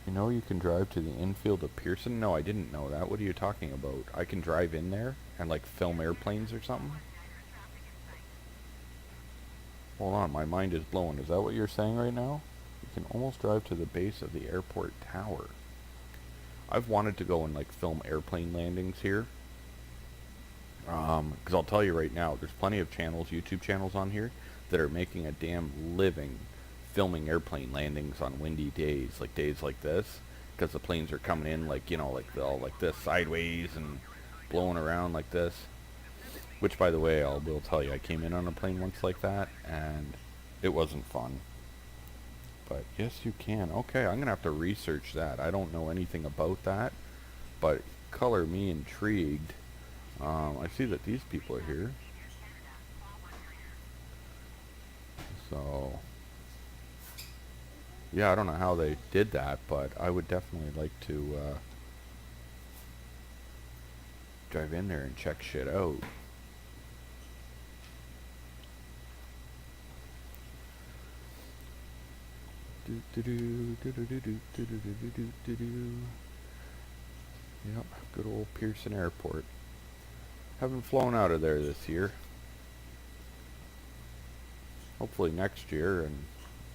You know you can drive to the infield of Pearson? No, I didn't know that. What are you talking about? I can drive in there and like film airplanes or something? Hold on, my mind is blown. Is that what you're saying right now? You can almost drive to the base of the airport tower. I've wanted to go and like film airplane landings here. Because I'll tell you right now, there's plenty of channels, YouTube channels on here, that are making a damn living filming airplane landings on windy days, like days like this, because the planes are coming in like, you know, like all like this, sideways and blowing around like this. Which, by the way, I will tell you, I came in on a plane once like that, and it wasn't fun. But yes, you can. Okay, I'm going to have to research that. I don't know anything about that, but color me intrigued. I see that these people are here. So, yeah, I don't know how they did that, but I would definitely like to drive in there and check shit out. Yep, good old Pearson Airport. Haven't flown out of there this year. Hopefully next year, and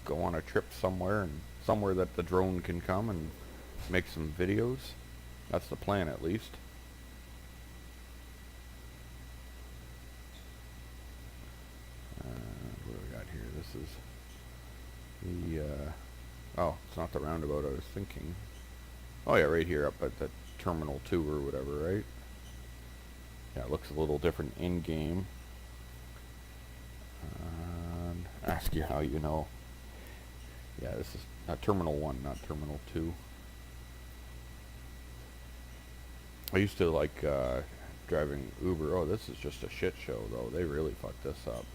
go on a trip somewhere, and somewhere that the drone can come and make some videos. That's the plan, at least. What do we got here? This is the, oh, it's not the roundabout I was thinking. Oh yeah, right here up at the Terminal 2 or whatever, right? Yeah, it looks a little different in-game. Ask you how you know. Yeah, this is Terminal 1, not Terminal 2. I used to like driving Uber. Oh, this is just a shit show, though. They really fucked this up.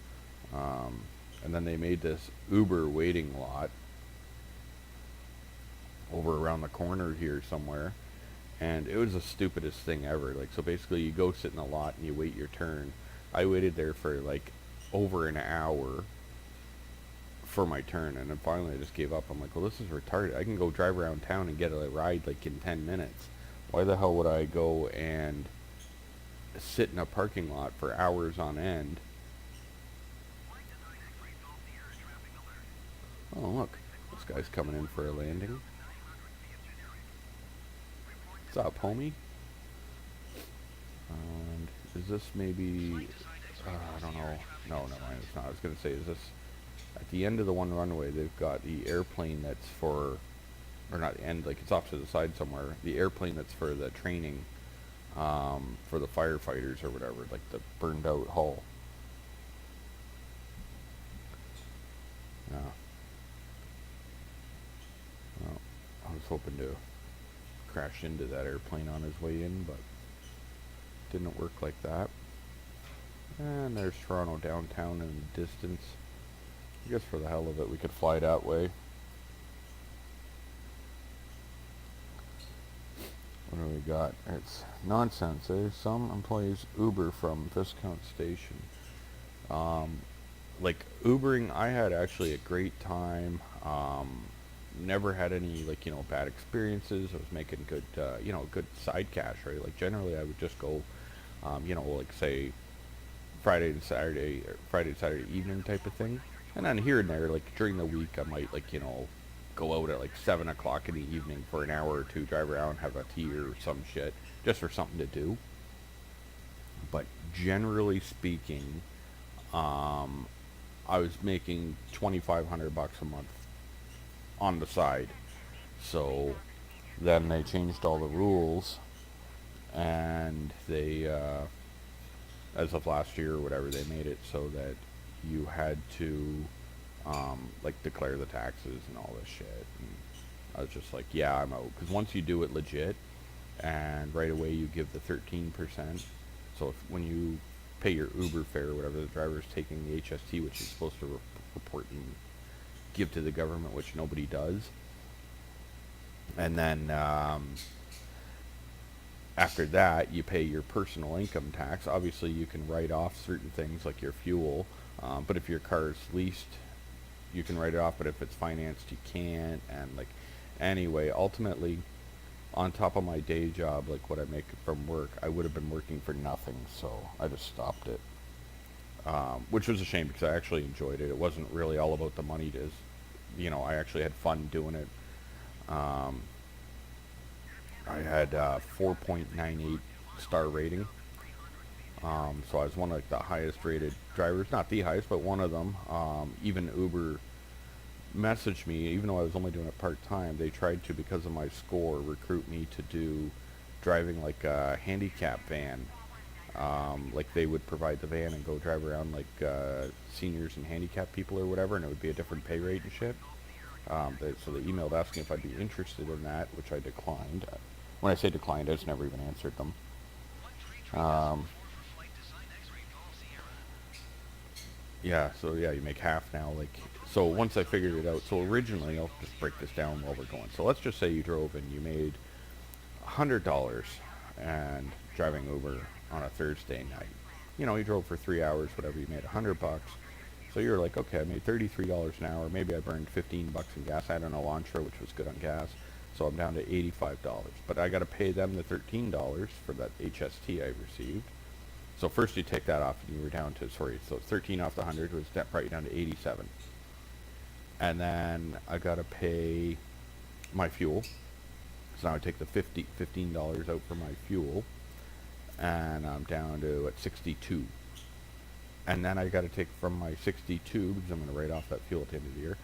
And then they made this Uber waiting lot over around the corner here somewhere. And it was the stupidest thing ever. Like, so basically you go sit in a lot and you wait your turn. I waited there for like over an hour for my turn, and then finally I just gave up. I'm like, well, this is retarded. I can go drive around town and get a ride like in 10 minutes. Why the hell would I go and sit in a parking lot for hours on end? Oh, look. This guy's coming in for a landing. What's up, homie? And is this maybe... I don't know. No, it's not. I was going to say, is this... At the end of the one runway, they've got the airplane that's for... Or not the end, like it's off to the side somewhere. The airplane that's for the training, for the firefighters or whatever, like the burned out hull. Yeah. Well, I was hoping to crash into that airplane on his way in, but didn't work like that. And there's Toronto downtown in the distance. I guess for the hell of it, we could fly that way. What do we got? It's nonsense. There's some employees Uber from Viscount Station. Like Ubering, I had actually a great time. Never had any bad experiences. I was making good good side cash, right? Like generally I would just go like say Friday to Saturday evening type of thing. And then here and there, like during the week I might go out at like 7 o'clock in the evening for an hour or two, drive around, have a tea or some shit, just for something to do. But generally speaking, I was making $2,500 a month on the side. So then they changed all the rules, and they, as of last year or whatever, they made it so that you had to like declare the taxes and all this shit. And I was just like, yeah, I'm out. Because once you do it legit, and right away you give the 13%. So when you pay your Uber fare or whatever, the driver's taking the HST, which is supposed to report and give to the government, which nobody does. And then after that, you pay your personal income tax. Obviously, you can write off certain things like your fuel, but if your car is leased, you can write it off, but if it's financed, you can't. And anyway, ultimately, on top of my day job, like what I make from work, I would have been working for nothing, so I just stopped it. Which was a shame because I actually enjoyed it. It wasn't really all about the money. I actually had fun doing it. I had 4.98 star rating. So I was one of the highest rated drivers, not the highest, but one of them. Even Uber messaged me, even though I was only doing it part-time, they tried to, because of my score, recruit me to do driving like a handicap van. Like they would provide the van and go drive around like seniors and handicapped people or whatever, and it would be a different pay rate and shit. So they emailed asking if I'd be interested in that, which I declined. When I say declined, I just never even answered them. Yeah, so yeah, you make half now. So once I figured it out, so originally, I'll just break this down while we're going. So let's just say you drove and you made $100 and driving Uber on a Thursday night. You drove for 3 hours, whatever, you made $100. So you're like, okay, I made $33 an hour. Maybe I burned $15 in gas. I had an Elantra, which was good on gas. So I'm down to $85. But I got to pay them the $13 for that HST I received. So first you take that off, and you were down to, so 13 off the 100 was that brought you down to 87. And then I got to pay my fuel. So now I take the $15 out for my fuel, and I'm down to at 62. And then I got to take from my 62, because I'm going to write off that fuel at the end of the year,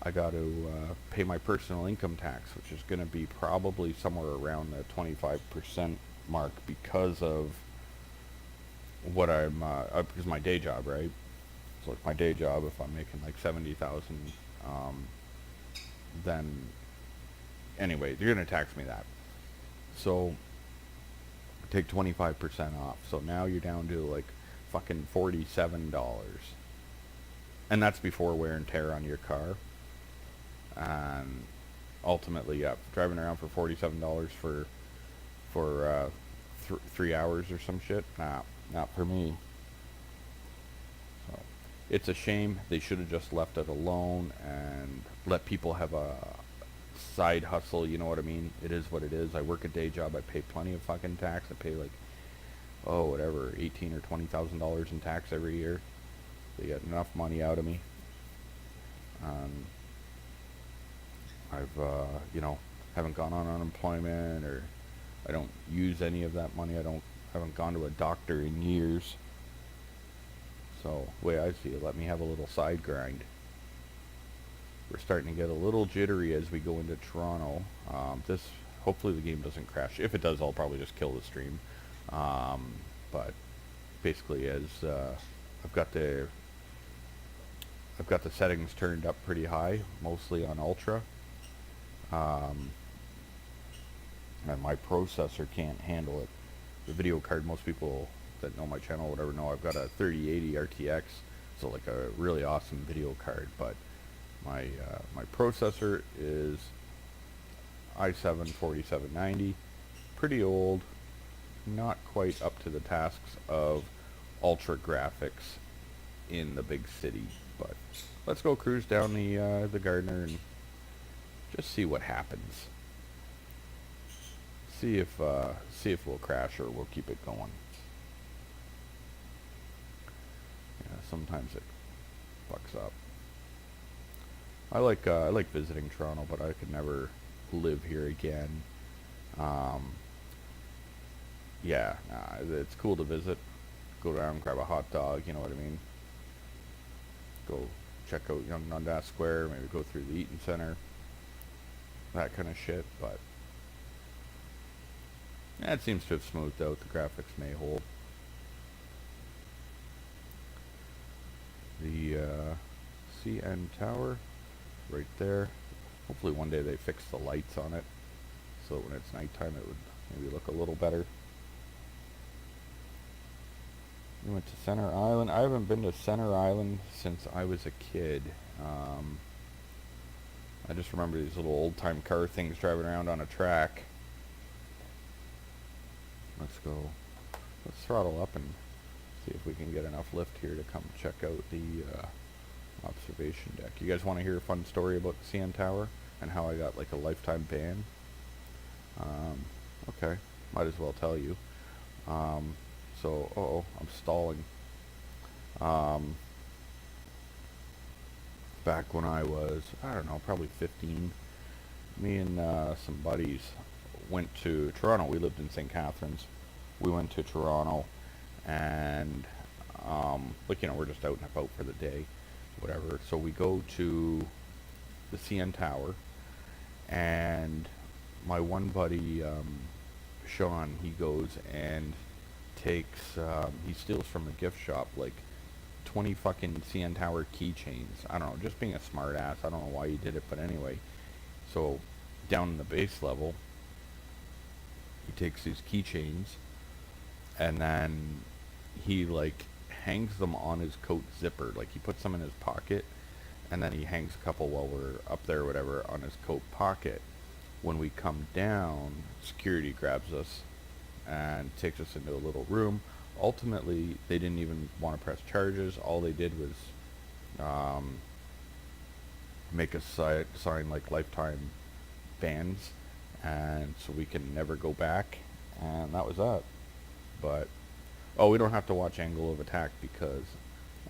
I got to pay my personal income tax, which is going to be probably somewhere around the 25% mark because of what I'm, because my day job, right? So like my day job, if I'm making like 70,000, then anyway, you're going to tax me that. So take 25% off. So now you're down to like fucking $47. And that's before wear and tear on your car. And ultimately, yeah, driving around for $47 for 3 hours or some shit, nah, not for me. So it's a shame. They should have just left it alone and let people have a side hustle, you know what I mean? It is what it is. I work a day job. I pay plenty of fucking tax. I pay like, oh, whatever, 18 or $20,000 in tax every year. They get enough money out of me. I've, haven't gone on unemployment, or I don't use any of that money. Haven't gone to a doctor in years. So, the way I see it, let me have a little side grind. We're starting to get a little jittery as we go into Toronto. Hopefully the game doesn't crash. If it does, I'll probably just kill the stream. But basically, as I've got the settings turned up pretty high, mostly on ultra, and my processor can't handle it. The video card, most people that know my channel or whatever know I've got a 3080 RTX, so like a really awesome video card, but my processor is i7-4790, pretty old, not quite up to the tasks of ultra graphics in the big city. But let's go cruise down the Gardner and just see what happens. See if we'll crash or we'll keep it going. Yeah, sometimes it fucks up. I like visiting Toronto, but I could never live here again. Yeah, it's cool to visit. Go down, grab a hot dog, you know what I mean? Go check out Yonge Dundas Square, maybe go through the Eaton Center, that kind of shit, but yeah, it seems to have smoothed out. The graphics may hold. The CN Tower, right there. Hopefully one day they fix the lights on it, so that when it's nighttime it would maybe look a little better. We went to Center Island. I haven't been to Center Island since I was a kid. I just remember these little old-time car things driving around on a track. Let's throttle up and see if we can get enough lift here to come check out the observation deck. You guys want to hear a fun story about the CN Tower and how I got like a lifetime ban? Okay, might as well tell you. So, I'm stalling. Back when I was, I don't know, probably 15, me and some buddies went to Toronto. We lived in St. Catharines. We went to Toronto, and we're just out and about for the day, whatever. So we go to the CN Tower, and my one buddy, Sean, he goes and takes, he steals from a gift shop like 20 fucking CN Tower keychains. I don't know, just being a smart ass. I don't know why he did it, but anyway. So down in the base level, he takes these keychains and then he like hangs them on his coat zipper. Like he puts them in his pocket and then he hangs a couple while we're up there or whatever on his coat pocket. When we come down, security grabs us and takes us into a little room. Ultimately, they didn't even want to press charges. All they did was make us sign like lifetime bans, and so we can never go back, and that was that. But we don't have to watch Angle of Attack because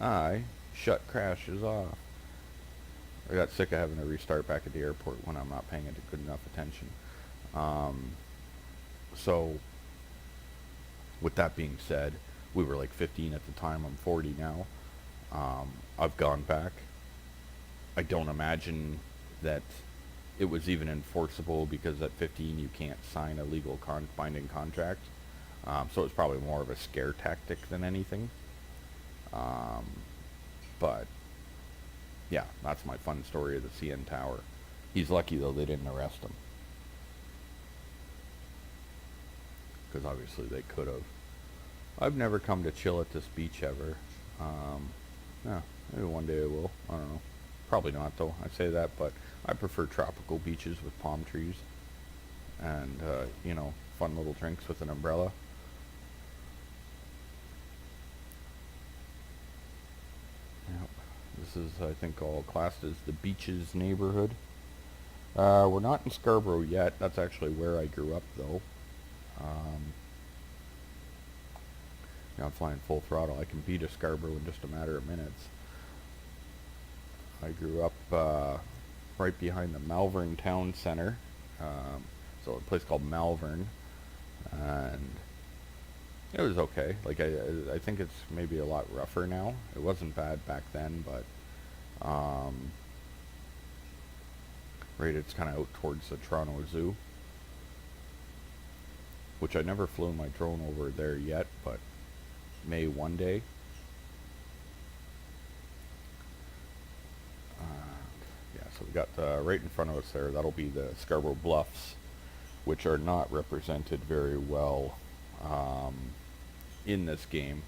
I shut crashes off. I got sick of having to restart back at the airport when I'm not paying it good enough attention. So with that being said, we were like 15 at the time. I'm 40 now. I've gone back. I don't imagine that it was even enforceable because at 15 you can't sign a legal binding contract. So it's probably more of a scare tactic than anything. But yeah, that's my fun story of the CN Tower. He's lucky though they didn't arrest him, because obviously they could have. I've never come to chill at this beach ever. Yeah, maybe one day I will. I don't know. Probably not though. I say that, but I prefer tropical beaches with palm trees and fun little drinks with an umbrella. Yep. This is, I think, all classed as the Beaches neighborhood. We're not in Scarborough yet. That's actually where I grew up, though. Um, I'm flying full throttle. I can be to Scarborough in just a matter of minutes. I grew up right behind the Malvern Town Center. So a place called Malvern, and it was okay. Like I think it's maybe a lot rougher now. It wasn't bad back then, but right, it's kind of out towards the Toronto Zoo, which I never flew my drone over there yet, but may one day. Yeah, so we got right in front of us there. That'll be the Scarborough Bluffs, which are not represented very well in this game,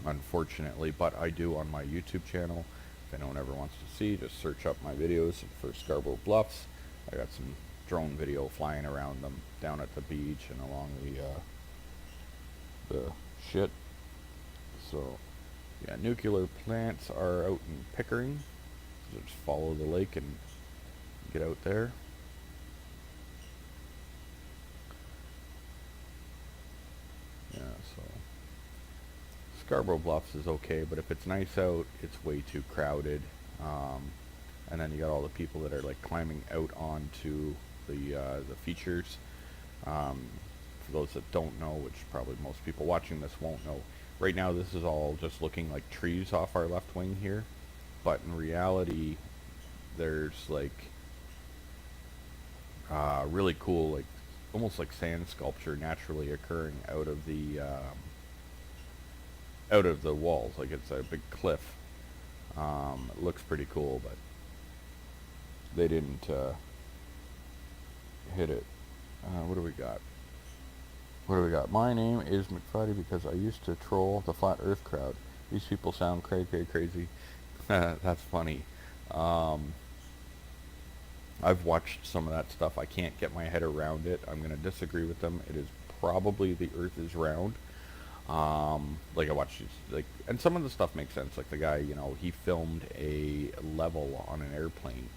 unfortunately, but I do on my YouTube channel. If anyone ever wants to see, just search up my videos for Scarborough Bluffs. I got some drone video flying around them down at the beach and along the shit. So yeah, nuclear plants are out in Pickering. So just follow the lake and get out there. Yeah, so Scarborough Bluffs is okay, but if it's nice out, it's way too crowded. And then you got all the people that are like climbing out onto the features. For those that don't know, which probably most people watching this won't know, right now this is all just looking like trees off our left wing here, but in reality, there's like really cool, like almost like sand sculpture naturally occurring out of the walls. Like it's a big cliff. It looks pretty cool, but they didn't hit it. What do we got? What do we got? My name is McFriday because I used to troll the flat earth crowd. These people sound crazy. That's funny. I've watched some of that stuff. I can't get my head around it. I'm going to disagree with them. It is probably the earth is round. Like I watched these, like, and some of the stuff makes sense. Like the guy, he filmed a level on an airplane,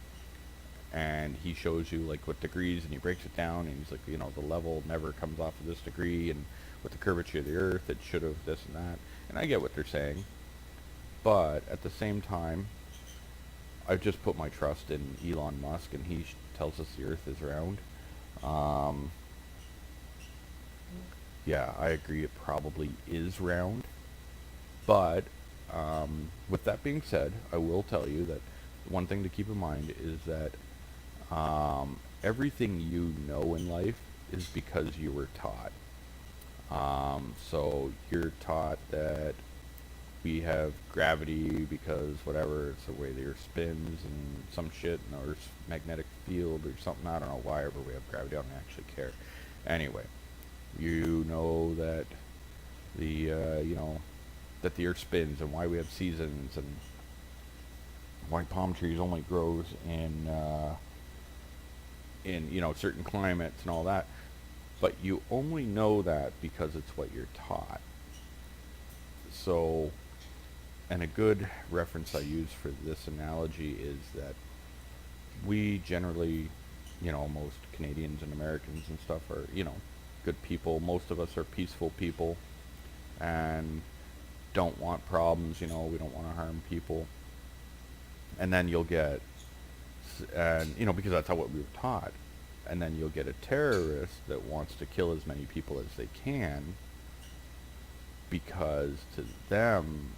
and he shows you like what degrees, and he breaks it down, and he's like, the level never comes off of this degree, and with the curvature of the earth, it should have this and that. And I get what they're saying, but at the same time, I've just put my trust in Elon Musk, and he tells us the earth is round. Um, yeah, I agree, it probably is round. But with that being said, I will tell you that one thing to keep in mind is that everything you know in life is because you were taught. So you're taught that we have gravity because whatever, it's the way the earth spins and some shit in the earth's magnetic field or something. I don't know why ever we have gravity. I don't actually care. Anyway, you know that that the earth spins and why we have seasons and why palm trees only grows in certain climates and all that. But you only know that because it's what you're taught. So, and a good reference I use for this analogy is that we generally, most Canadians and Americans and stuff are, good people. Most of us are peaceful people and don't want problems, we don't want to harm people. And then you'll get, and because that's how what we were taught. And then you'll get a terrorist that wants to kill as many people as they can because to them,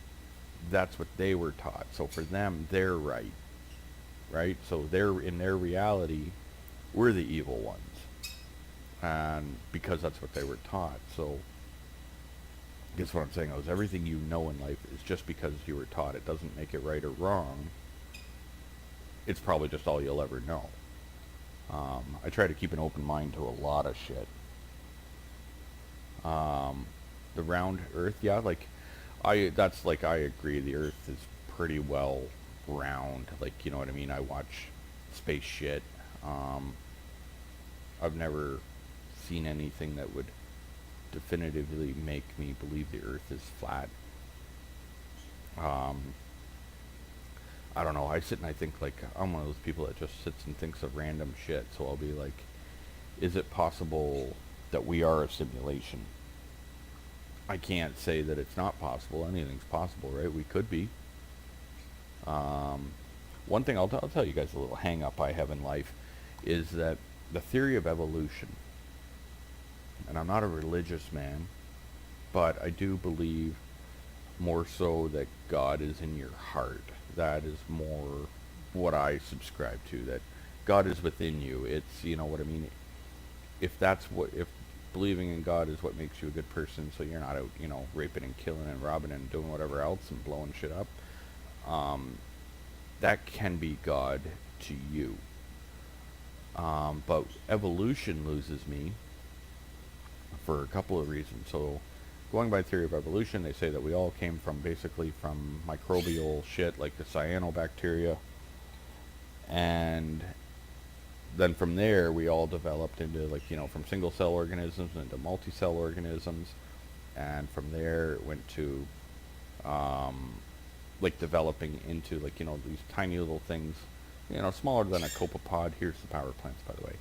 that's what they were taught. So for them, they're right, right? So they're in their reality, we're the evil ones, and because that's what they were taught. So guess what I'm saying is everything you know in life is just because you were taught. It doesn't make it right or wrong. It's probably just all you'll ever know. I try to keep an open mind to a lot of shit. The round Earth, yeah, like I agree. The Earth is pretty well round. Like, you know what I mean? I watch space shit. I've never seen anything that would definitively make me believe the Earth is flat. I don't know. I sit and I think like I'm one of those people that just sits and thinks of random shit. So I'll be like, is it possible that we are a simulation? I can't say that it's not possible. Anything's possible, right? We could be. Um, One thing I'll tell you guys a little hang up I have in life is that the theory of evolution, and I'm not a religious man, but I do believe more so that God is in your heart. That is more what I subscribe to, that God is within you. It's, you know what I mean? If believing in God is what makes you a good person, so you're not out, raping and killing and robbing and doing whatever else and blowing shit up, um, that can be God to you. But evolution loses me for a couple of reasons. So, going by theory of evolution, they say that we all came from basically from microbial shit like the cyanobacteria, and then from there we all developed into from single cell organisms into multi-cell organisms, and from there it went to developing into these tiny little things, smaller than a copepod. Here's the power plants, by the way.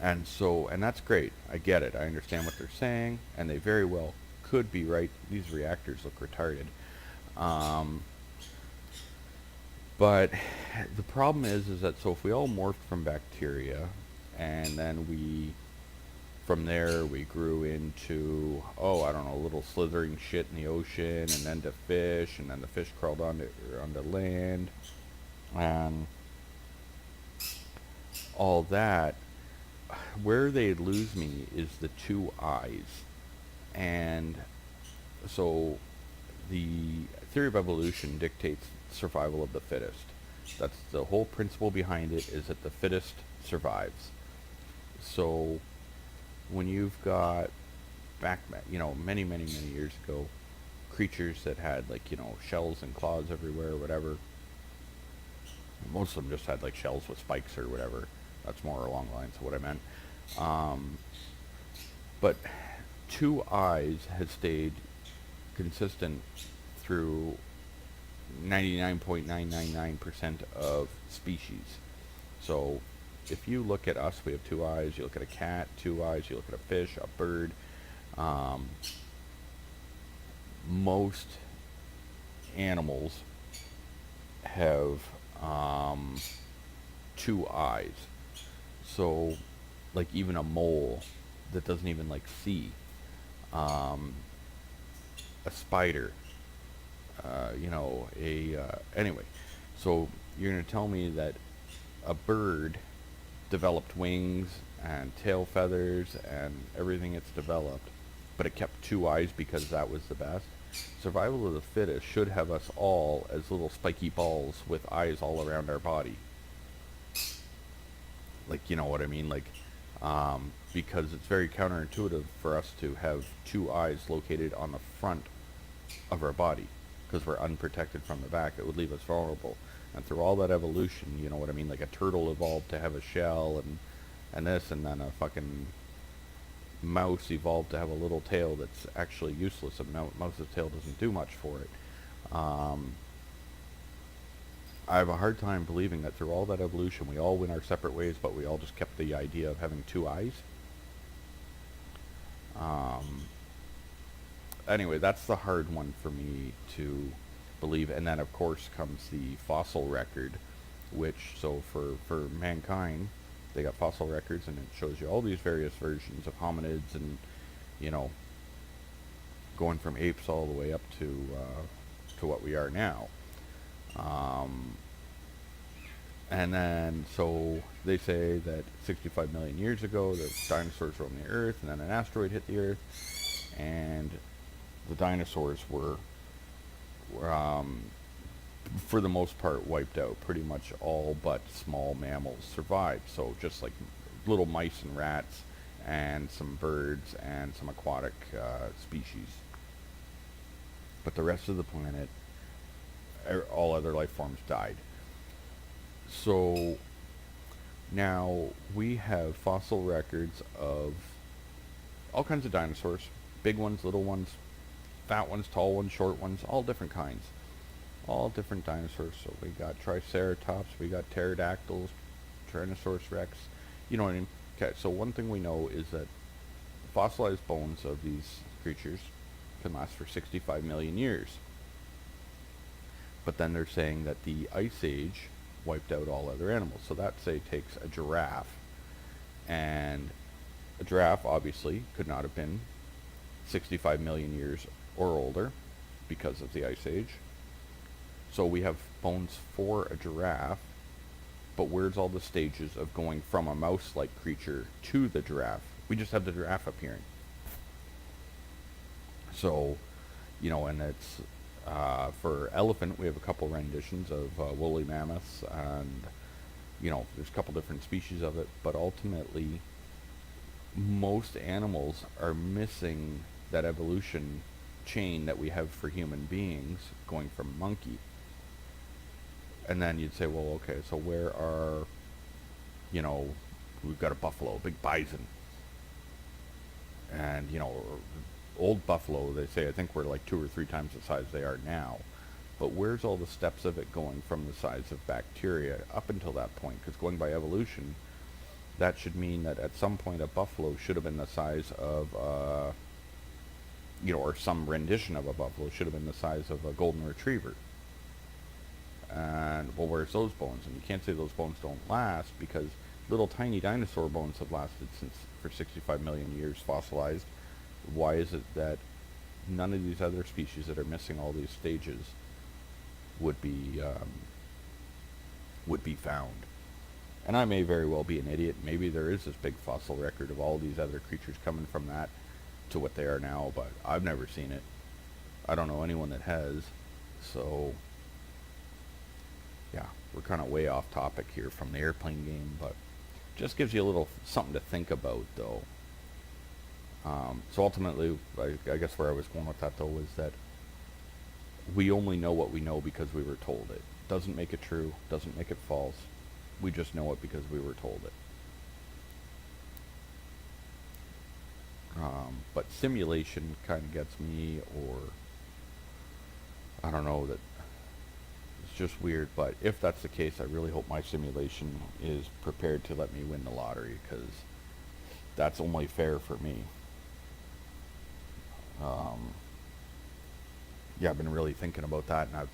And that's great. I get it. I understand what they're saying, and they very well could be right. These reactors look retarded. But the problem is that, so if we all morphed from bacteria, and then from there we grew into, I don't know, little slithering shit in the ocean, and then to fish, and then the fish crawled onto land, and all that, where they lose me is the two eyes. And so the theory of evolution dictates survival of the fittest. That's the whole principle behind it, is that the fittest survives. So when you've got many, many, many years ago, creatures that had shells and claws everywhere or whatever, most of them just had shells with spikes or whatever. That's more along the lines of what I meant. But two eyes has stayed consistent through 99.999% of species. So if you look at us, we have two eyes. You look at a cat, two eyes. You look at a fish, a bird. Most animals have two eyes. So even a mole that doesn't even see, a spider, anyway. So you're going to tell me that a bird developed wings and tail feathers and everything it's developed, but it kept two eyes because that was the best? Survival of the fittest should have us all as little spiky balls with eyes all around our body. You know what I mean? Because it's very counterintuitive for us to have two eyes located on the front of our body, because we're unprotected from the back. It would leave us vulnerable. And through all that evolution, you know what I mean? A turtle evolved to have a shell and this, and then a fucking mouse evolved to have a little tail that's actually useless. A mouse's tail doesn't do much for it. I have a hard time believing that through all that evolution, we all went our separate ways, but we all just kept the idea of having two eyes. Anyway, that's the hard one for me to believe. And then, of course, comes the fossil record, which, so for mankind, they got fossil records, and it shows you all these various versions of hominids, and, going from apes all the way up to what we are now. And then, so they say that 65 million years ago, the dinosaurs roamed the Earth, and then an asteroid hit the Earth, and the dinosaurs were for the most part, wiped out. Pretty much all but small mammals survived. So just little mice and rats, and some birds, and some aquatic species. But the rest of the planet, all other life forms died. So now we have fossil records of all kinds of dinosaurs. Big ones, little ones, fat ones, tall ones, short ones, all different kinds. all different dinosaurs. So we got Triceratops, we got pterodactyls, Tyrannosaurus Rex. You know what I mean? Okay, so one thing we know is that fossilized bones of these creatures can last for 65 million years. But then they're saying that the Ice Age wiped out all other animals. So that, say, takes a giraffe. And a giraffe, obviously, could not have been 65 million years or older because of the Ice Age. So we have bones for a giraffe, but where's all the stages of going from a mouse-like creature to the giraffe? We just have the giraffe appearing. So, you know, and it's, for elephant, we have a couple renditions of woolly mammoths, and, you know, there's a couple different species of it, but ultimately, most animals are missing that evolution chain that we have for human beings going from monkey. And then you'd say, well, okay, so where are, you know, we've got a buffalo, a big bison. And, you know, old buffalo, they say, I think we're like 2 or 3 times the size they are now. But where's all the steps of it going from the size of bacteria up until that point? Because going by evolution, that should mean that at some point a buffalo should have been the size of, you know, or some rendition of a buffalo should have been the size of a golden retriever. And, well, where's those bones? And you can't say those bones don't last, because little tiny dinosaur bones have lasted for 65 million years fossilized. Why is it that none of these other species that are missing all these stages would be found? And I may very well be an idiot. Maybe there is this big fossil record of all these other creatures coming from that to what they are now, but I've never seen it. I don't know anyone that has. So, yeah, we're kind of way off topic here from the airplane game, but just gives you a little something to think about, though. So ultimately, I guess where I was going with that, though, is that we only know what we know because we were told it. Doesn't make it true, doesn't make it false. We just know it because we were told it. But simulation kind of gets me, or I don't know, that it's just weird. But if that's the case, I really hope my simulation is prepared to let me win the lottery, because that's only fair for me. Yeah, I've been really thinking about that, and I've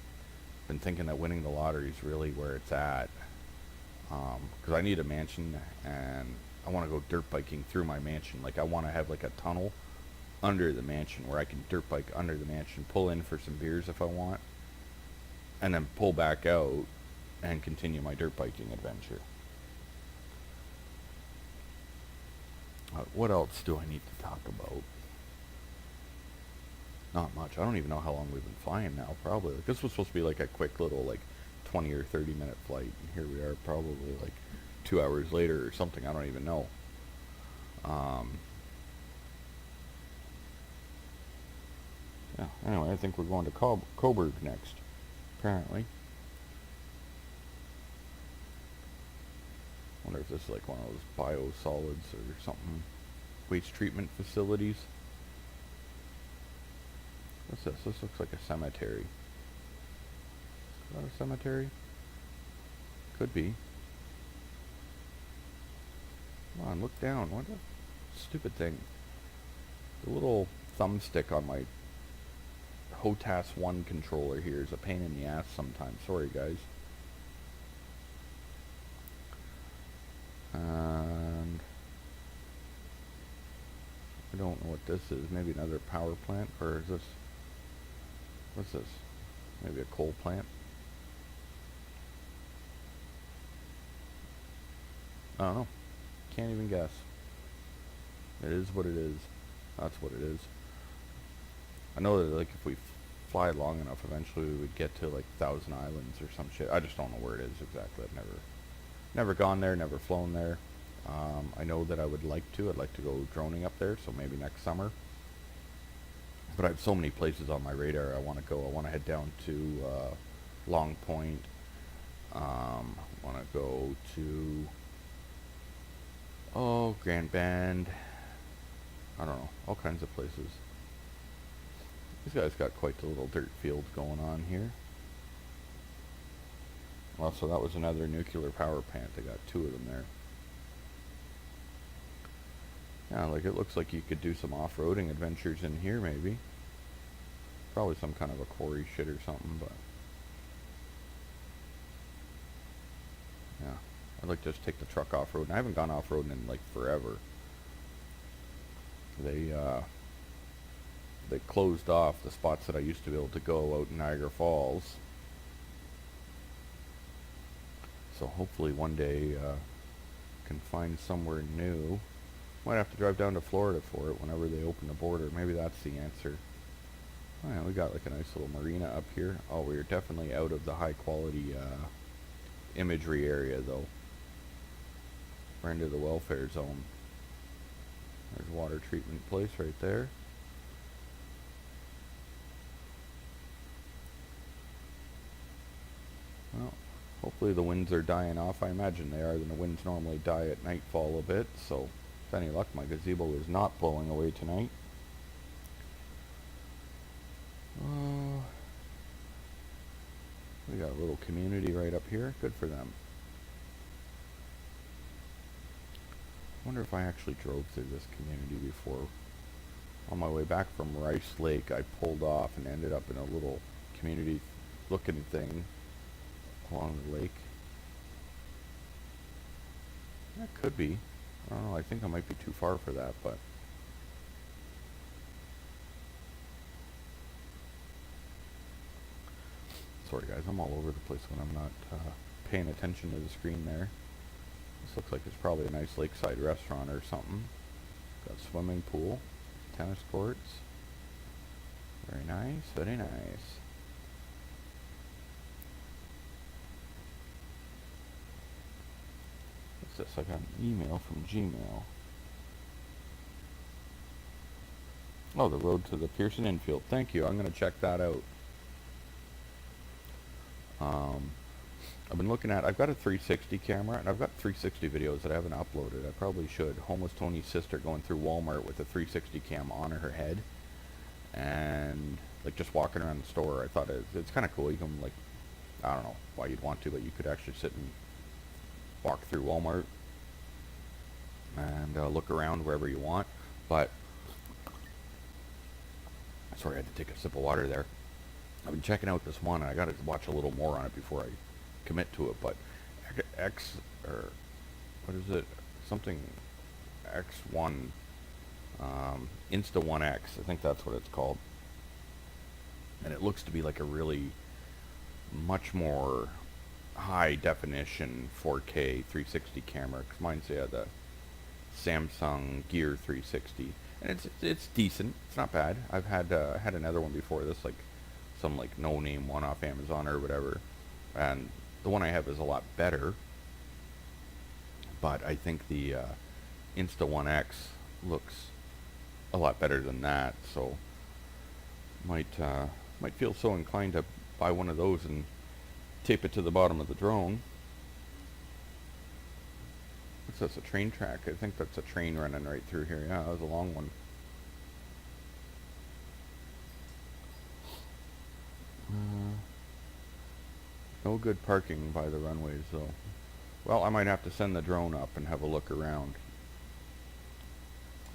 been thinking that winning the lottery is really where it's at. Because I need a mansion, and I want to go dirt biking through my mansion. Like, I want to have like a tunnel under the mansion where I can dirt bike under the mansion, pull in for some beers if I want, and then pull back out and continue my dirt biking adventure. What else do I need to talk about? Not much. I don't even know how long we've been flying now. Probably, like, this was supposed to be like a quick little, like, 20 or 30 minute flight, and here we are probably like 2 hours later or something. I don't even know. Yeah, anyway, I think we're going to Coburg next, apparently. Wonder if this is like one of those biosolids or something. Waste treatment facilities. What's this? This looks like a cemetery. Is that a cemetery? Could be. Come on, look down. What a stupid thing. The little thumbstick on my HOTAS 1 controller here is a pain in the ass sometimes. Sorry, guys. And I don't know what this is. Maybe another power plant, or is this... What's this? Maybe a coal plant? I don't know. Can't even guess. It is what it is. That's what it is. I know that, like, if we fly long enough, eventually we would get to like Thousand Islands or some shit. I just don't know where it is exactly. I've never gone there, never flown there. I know that I would like to. I'd like to go droning up there, so maybe next summer. But I have so many places on my radar I want to go. I want to head down to Long Point. I want to go to Grand Bend. I don't know, all kinds of places. This guy's got quite the little dirt field going on here. Well, so that was another nuclear power plant. They got two of them there. Yeah, like it looks like you could do some off-roading adventures in here, maybe. Probably some kind of a quarry shit or something, but... yeah, I'd like to just take the truck off-road. I haven't gone off-roading in, like, forever. They closed off the spots that I used to be able to go out in Niagara Falls. So hopefully one day can find somewhere new. Might have to drive down to Florida for it whenever they open the border. Maybe that's the answer. Oh yeah, we got like a nice little marina up here. Oh, we're definitely out of the high quality imagery area though. We're into the welfare zone. There's a water treatment place right there. Well, hopefully the winds are dying off. I imagine they are. The winds normally die at nightfall a bit, so with any luck my gazebo is not blowing away tonight. We got a little community right up here. Good for them. I wonder if I actually drove through this community before. On my way back from Rice Lake, I pulled off and ended up in a little community looking thing along the lake. That could be. I don't know, I think I might be too far for that, but... sorry guys, I'm all over the place when I'm not paying attention to the screen there. This looks like it's probably a nice lakeside restaurant or something. Got a swimming pool, tennis courts. Very nice, very nice. What's this? I got an email from Gmail. Oh, the road to the Pearson infield. Thank you. I'm going to check that out. I've been looking at, I've got a 360 camera, and I've got 360 videos that I haven't uploaded. I probably should. Homeless Tony's sister going through Walmart with a 360 cam on her head, and like just walking around the store. I thought it's kind of cool. You can like, I don't know why you'd want to, but you could actually sit and walk through Walmart and look around wherever you want. But, sorry, I had to take a sip of water there. I've been checking out this one, and I got to watch a little more on it before I commit to it. But X, or what is it? Something X1, Insta 1X. I think that's what it's called. And it looks to be like a really much more high definition 4K 360 camera. Cause mine's the Samsung Gear 360, and it's decent. It's not bad. I've had another one before this, like some like no-name one off Amazon or whatever, and the one I have is a lot better, but I think the Insta 1X looks a lot better than that, so might feel so inclined to buy one of those and tape it to the bottom of the drone. What's this, a train track? I think that's a train running right through here. Yeah, that was a long one. No good parking by the runways, though. Well, I might have to send the drone up and have a look around.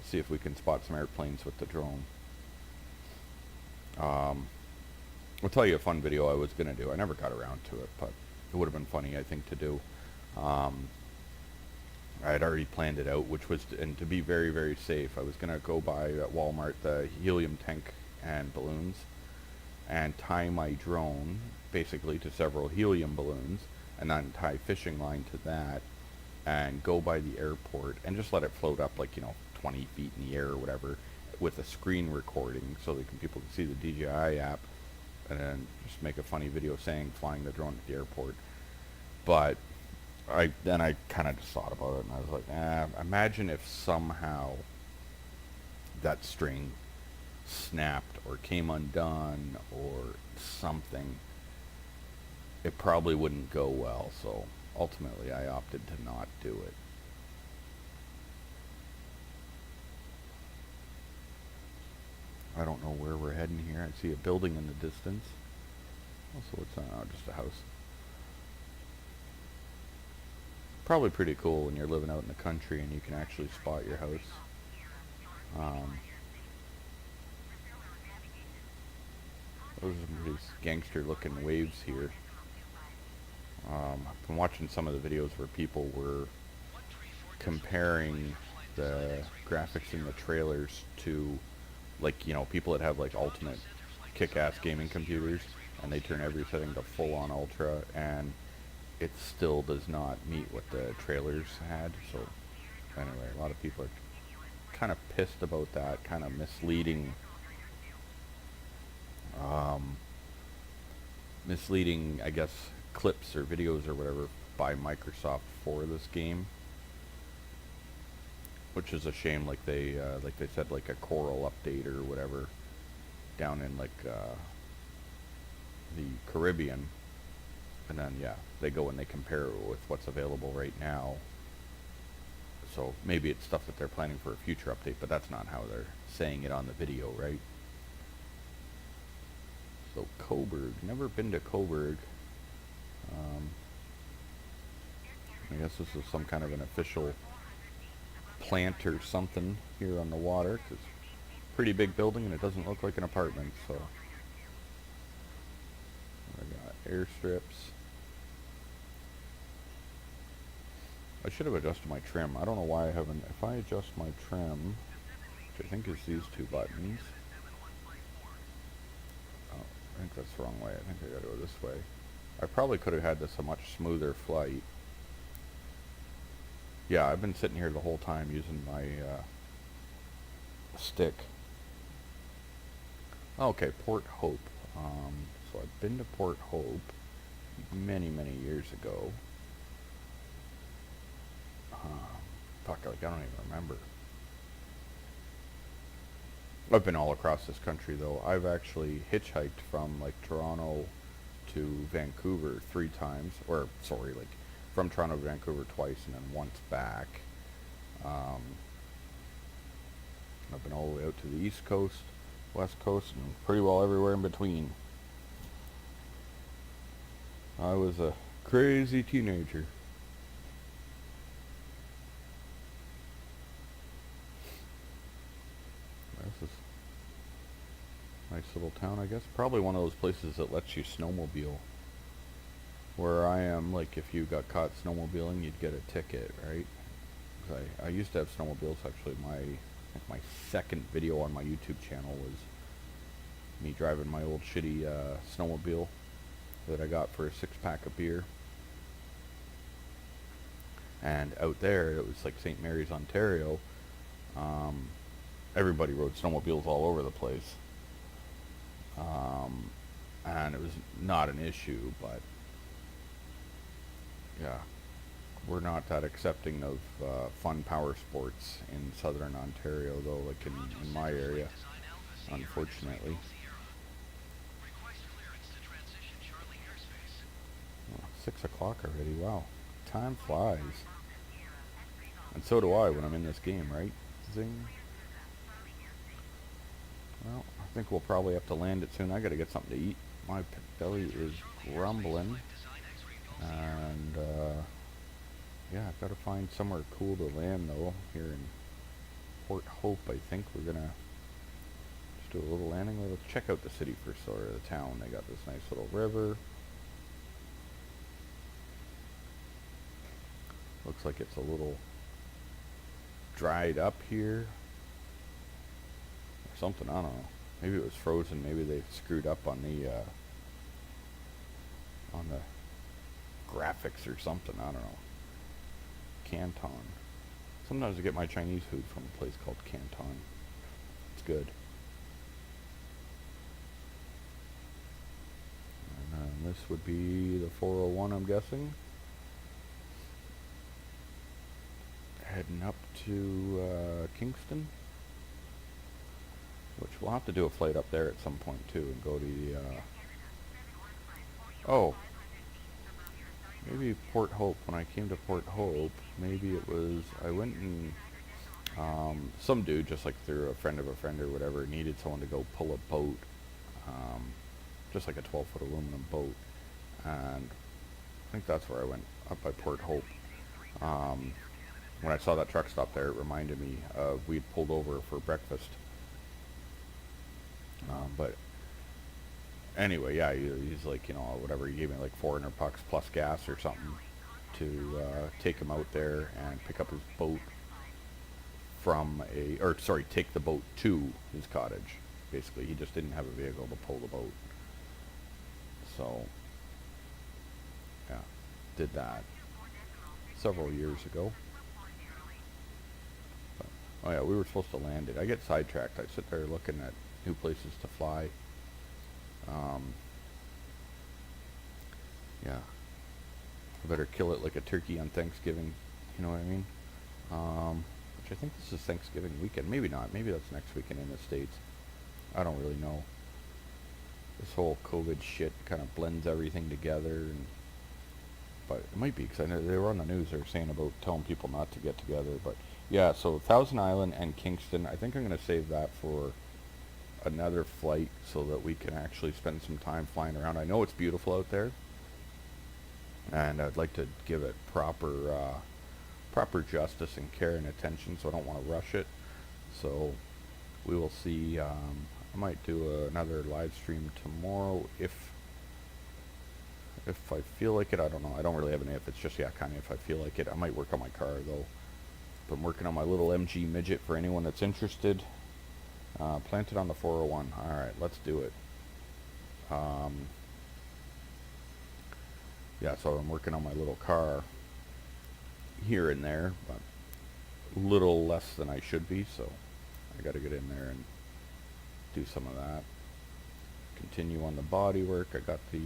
See if we can spot some airplanes with the drone. I'll tell you a fun video I was going to do. I never got around to it, but it would have been funny, I think, to do. I had already planned it out, which was, and to be very, very safe, I was going to go buy at Walmart the helium tank and balloons and tie my drone basically to several helium balloons and then tie fishing line to that and go by the airport and just let it float up like, 20 feet in the air or whatever with a screen recording so that people can see the DJI app, and then just make a funny video saying flying the drone at the airport. But I kind of just thought about it, and I was like, imagine if somehow that string snapped or came undone or something. It probably wouldn't go well, so ultimately I opted to not do it. I don't know where we're heading here. I see a building in the distance. Also, it's just a house. Probably pretty cool when you're living out in the country and you can actually spot your house. Those are pretty gangster looking waves here. I've been watching some of the videos where people were comparing the graphics in the trailers to, like, you know, people that have like ultimate kick-ass gaming computers and they turn every setting to full-on ultra, and it still does not meet what the trailers had. So anyway, a lot of people are kind of pissed about that, kind of misleading I guess, clips or videos or whatever by Microsoft for this game, which is a shame. Like they said, like a Coral update or whatever down in like the Caribbean, and then yeah, they go and they compare it with what's available right now. So maybe it's stuff that they're planning for a future update, but that's not how they're saying it on the video, right? So Coburg, never been to Coburg. I guess this is some kind of an official plant or something here on the water, because pretty big building and it doesn't look like an apartment. So I got airstrips. I should have adjusted my trim. I don't know why I haven't. If I adjust my trim, which I think is these two buttons. Oh, I think that's the wrong way. I think I gotta go this way. I probably could have had this a much smoother flight. Yeah, I've been sitting here the whole time using my stick. Okay, Port Hope. So I've been to Port Hope many, many years ago. Fuck, like I don't even remember. I've been all across this country though. I've actually hitchhiked from like Toronto to Vancouver 3 times, or sorry, like from Toronto to Vancouver twice and then once back. I've been all the way out to the East Coast, West Coast, and pretty well everywhere in between. I was a crazy teenager. This is a nice little town, I guess. Probably one of those places that lets you snowmobile. Where I am, like, if you got caught snowmobiling, you'd get a ticket, right? 'Cause I used to have snowmobiles. Actually, my second video on my YouTube channel was me driving my old shitty snowmobile that I got for a 6-pack of beer. And out there, it was like St. Mary's, Ontario. Everybody rode snowmobiles all over the place. And it was not an issue, but yeah, we're not that accepting of fun power sports in southern Ontario, though, like in my area, unfortunately. Oh, 6 o'clock already, wow. Time flies. And so do I when I'm in this game, right? Zing. Well, I think we'll probably have to land it soon. I gotta get something to eat. My belly is grumbling. And, yeah, I've got to find somewhere cool to land, though, here in Port Hope. I think we're going to just do a little landing. Let's check out the city first, or the town. They got this nice little river. Looks like it's a little dried up here. Or something, I don't know. Maybe it was frozen. Maybe they screwed up on the graphics or something, I don't know. Canton. Sometimes I get my Chinese food from a place called Canton. It's good. And this would be the 401, I'm guessing. Heading up to Kingston, which we'll have to do a flight up there at some point too, and go to the oh, maybe Port Hope. When I came to Port Hope, maybe it was, I went and some dude, just like through a friend of a friend or whatever, needed someone to go pull a boat, just like a 12-foot aluminum boat, and I think that's where I went, up by Port Hope. When I saw that truck stop there, it reminded me of we'd pulled over for breakfast. But anyway, yeah, he's like, whatever, he gave me like $400 plus gas or something to take him out there and pick up his boat take the boat to his cottage. Basically, he just didn't have a vehicle to pull the boat. So, yeah, did that several years ago. But, oh yeah, we were supposed to land it. I get sidetracked. I sit there looking at new places to fly. Yeah, I better kill it like a turkey on Thanksgiving. You know what I mean? Which I think this is Thanksgiving weekend. Maybe not. Maybe that's next weekend in the States. I don't really know. This whole COVID shit kind of blends everything together, but it might be, because I know they were on the news. They were saying about telling people not to get together. But yeah, so Thousand Island and Kingston. I think I'm going to save that for another flight so that we can actually spend some time flying around. I know it's beautiful out there, and I'd like to give it proper justice and care and attention, so I don't want to rush it. So we will see. I might do another live stream tomorrow if I feel like it. I don't know. I don't really have an if. It's just, yeah, kind of if I feel like it. I might work on my car though. But I'm working on my little MG midget for anyone that's interested. Planted on the 401. All right, let's do it. Yeah, so I'm working on my little car here and there, but a little less than I should be, so I got to get in there and do some of that. Continue on the body work. I got the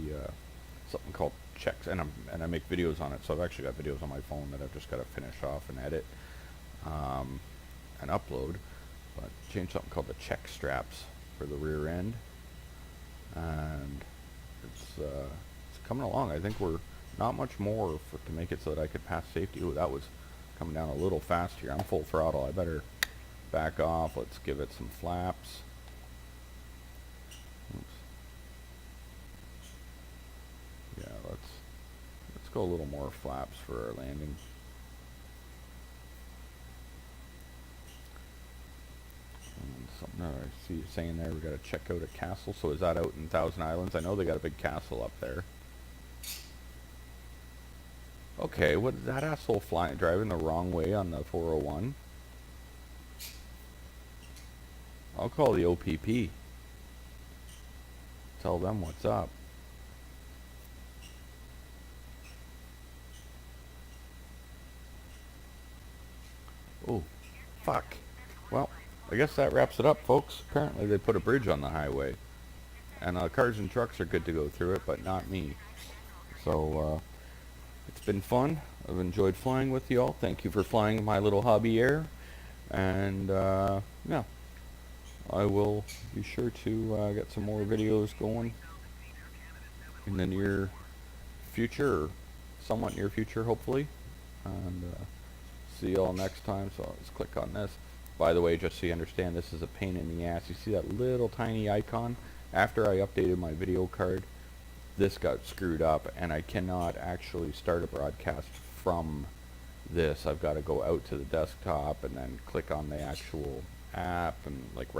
something called checks, and I make videos on it, so I've actually got videos on my phone that I've just got to finish off and edit and upload. But changed something called the check straps for the rear end, and it's coming along. I think we're not much more to make it so that I could pass safety. Ooh, that was coming down a little fast here. I'm full throttle. I better back off. Let's give it some flaps. Oops. Yeah, let's go a little more flaps for our landing. And something I see you saying there, we got to check out a castle. So is that out in Thousand Islands? I know they got a big castle up there. Okay, what is that asshole driving the wrong way on the 401? I'll call the OPP. Tell them what's up. Oh, fuck. Well, I guess that wraps it up, folks. Apparently they put a bridge on the highway. And cars and trucks are good to go through it, but not me. So, it's been fun. I've enjoyed flying with y'all. Thank you for flying my little hobby air. And, yeah. I will be sure to get some more videos going in the near future, or somewhat near future, hopefully. And see y'all next time. So let's click on this. By the way, just so you understand, this is a pain in the ass. You see that little tiny icon? After I updated my video card, this got screwed up, and I cannot actually start a broadcast from this. I've got to go out to the desktop and then click on the actual app and like right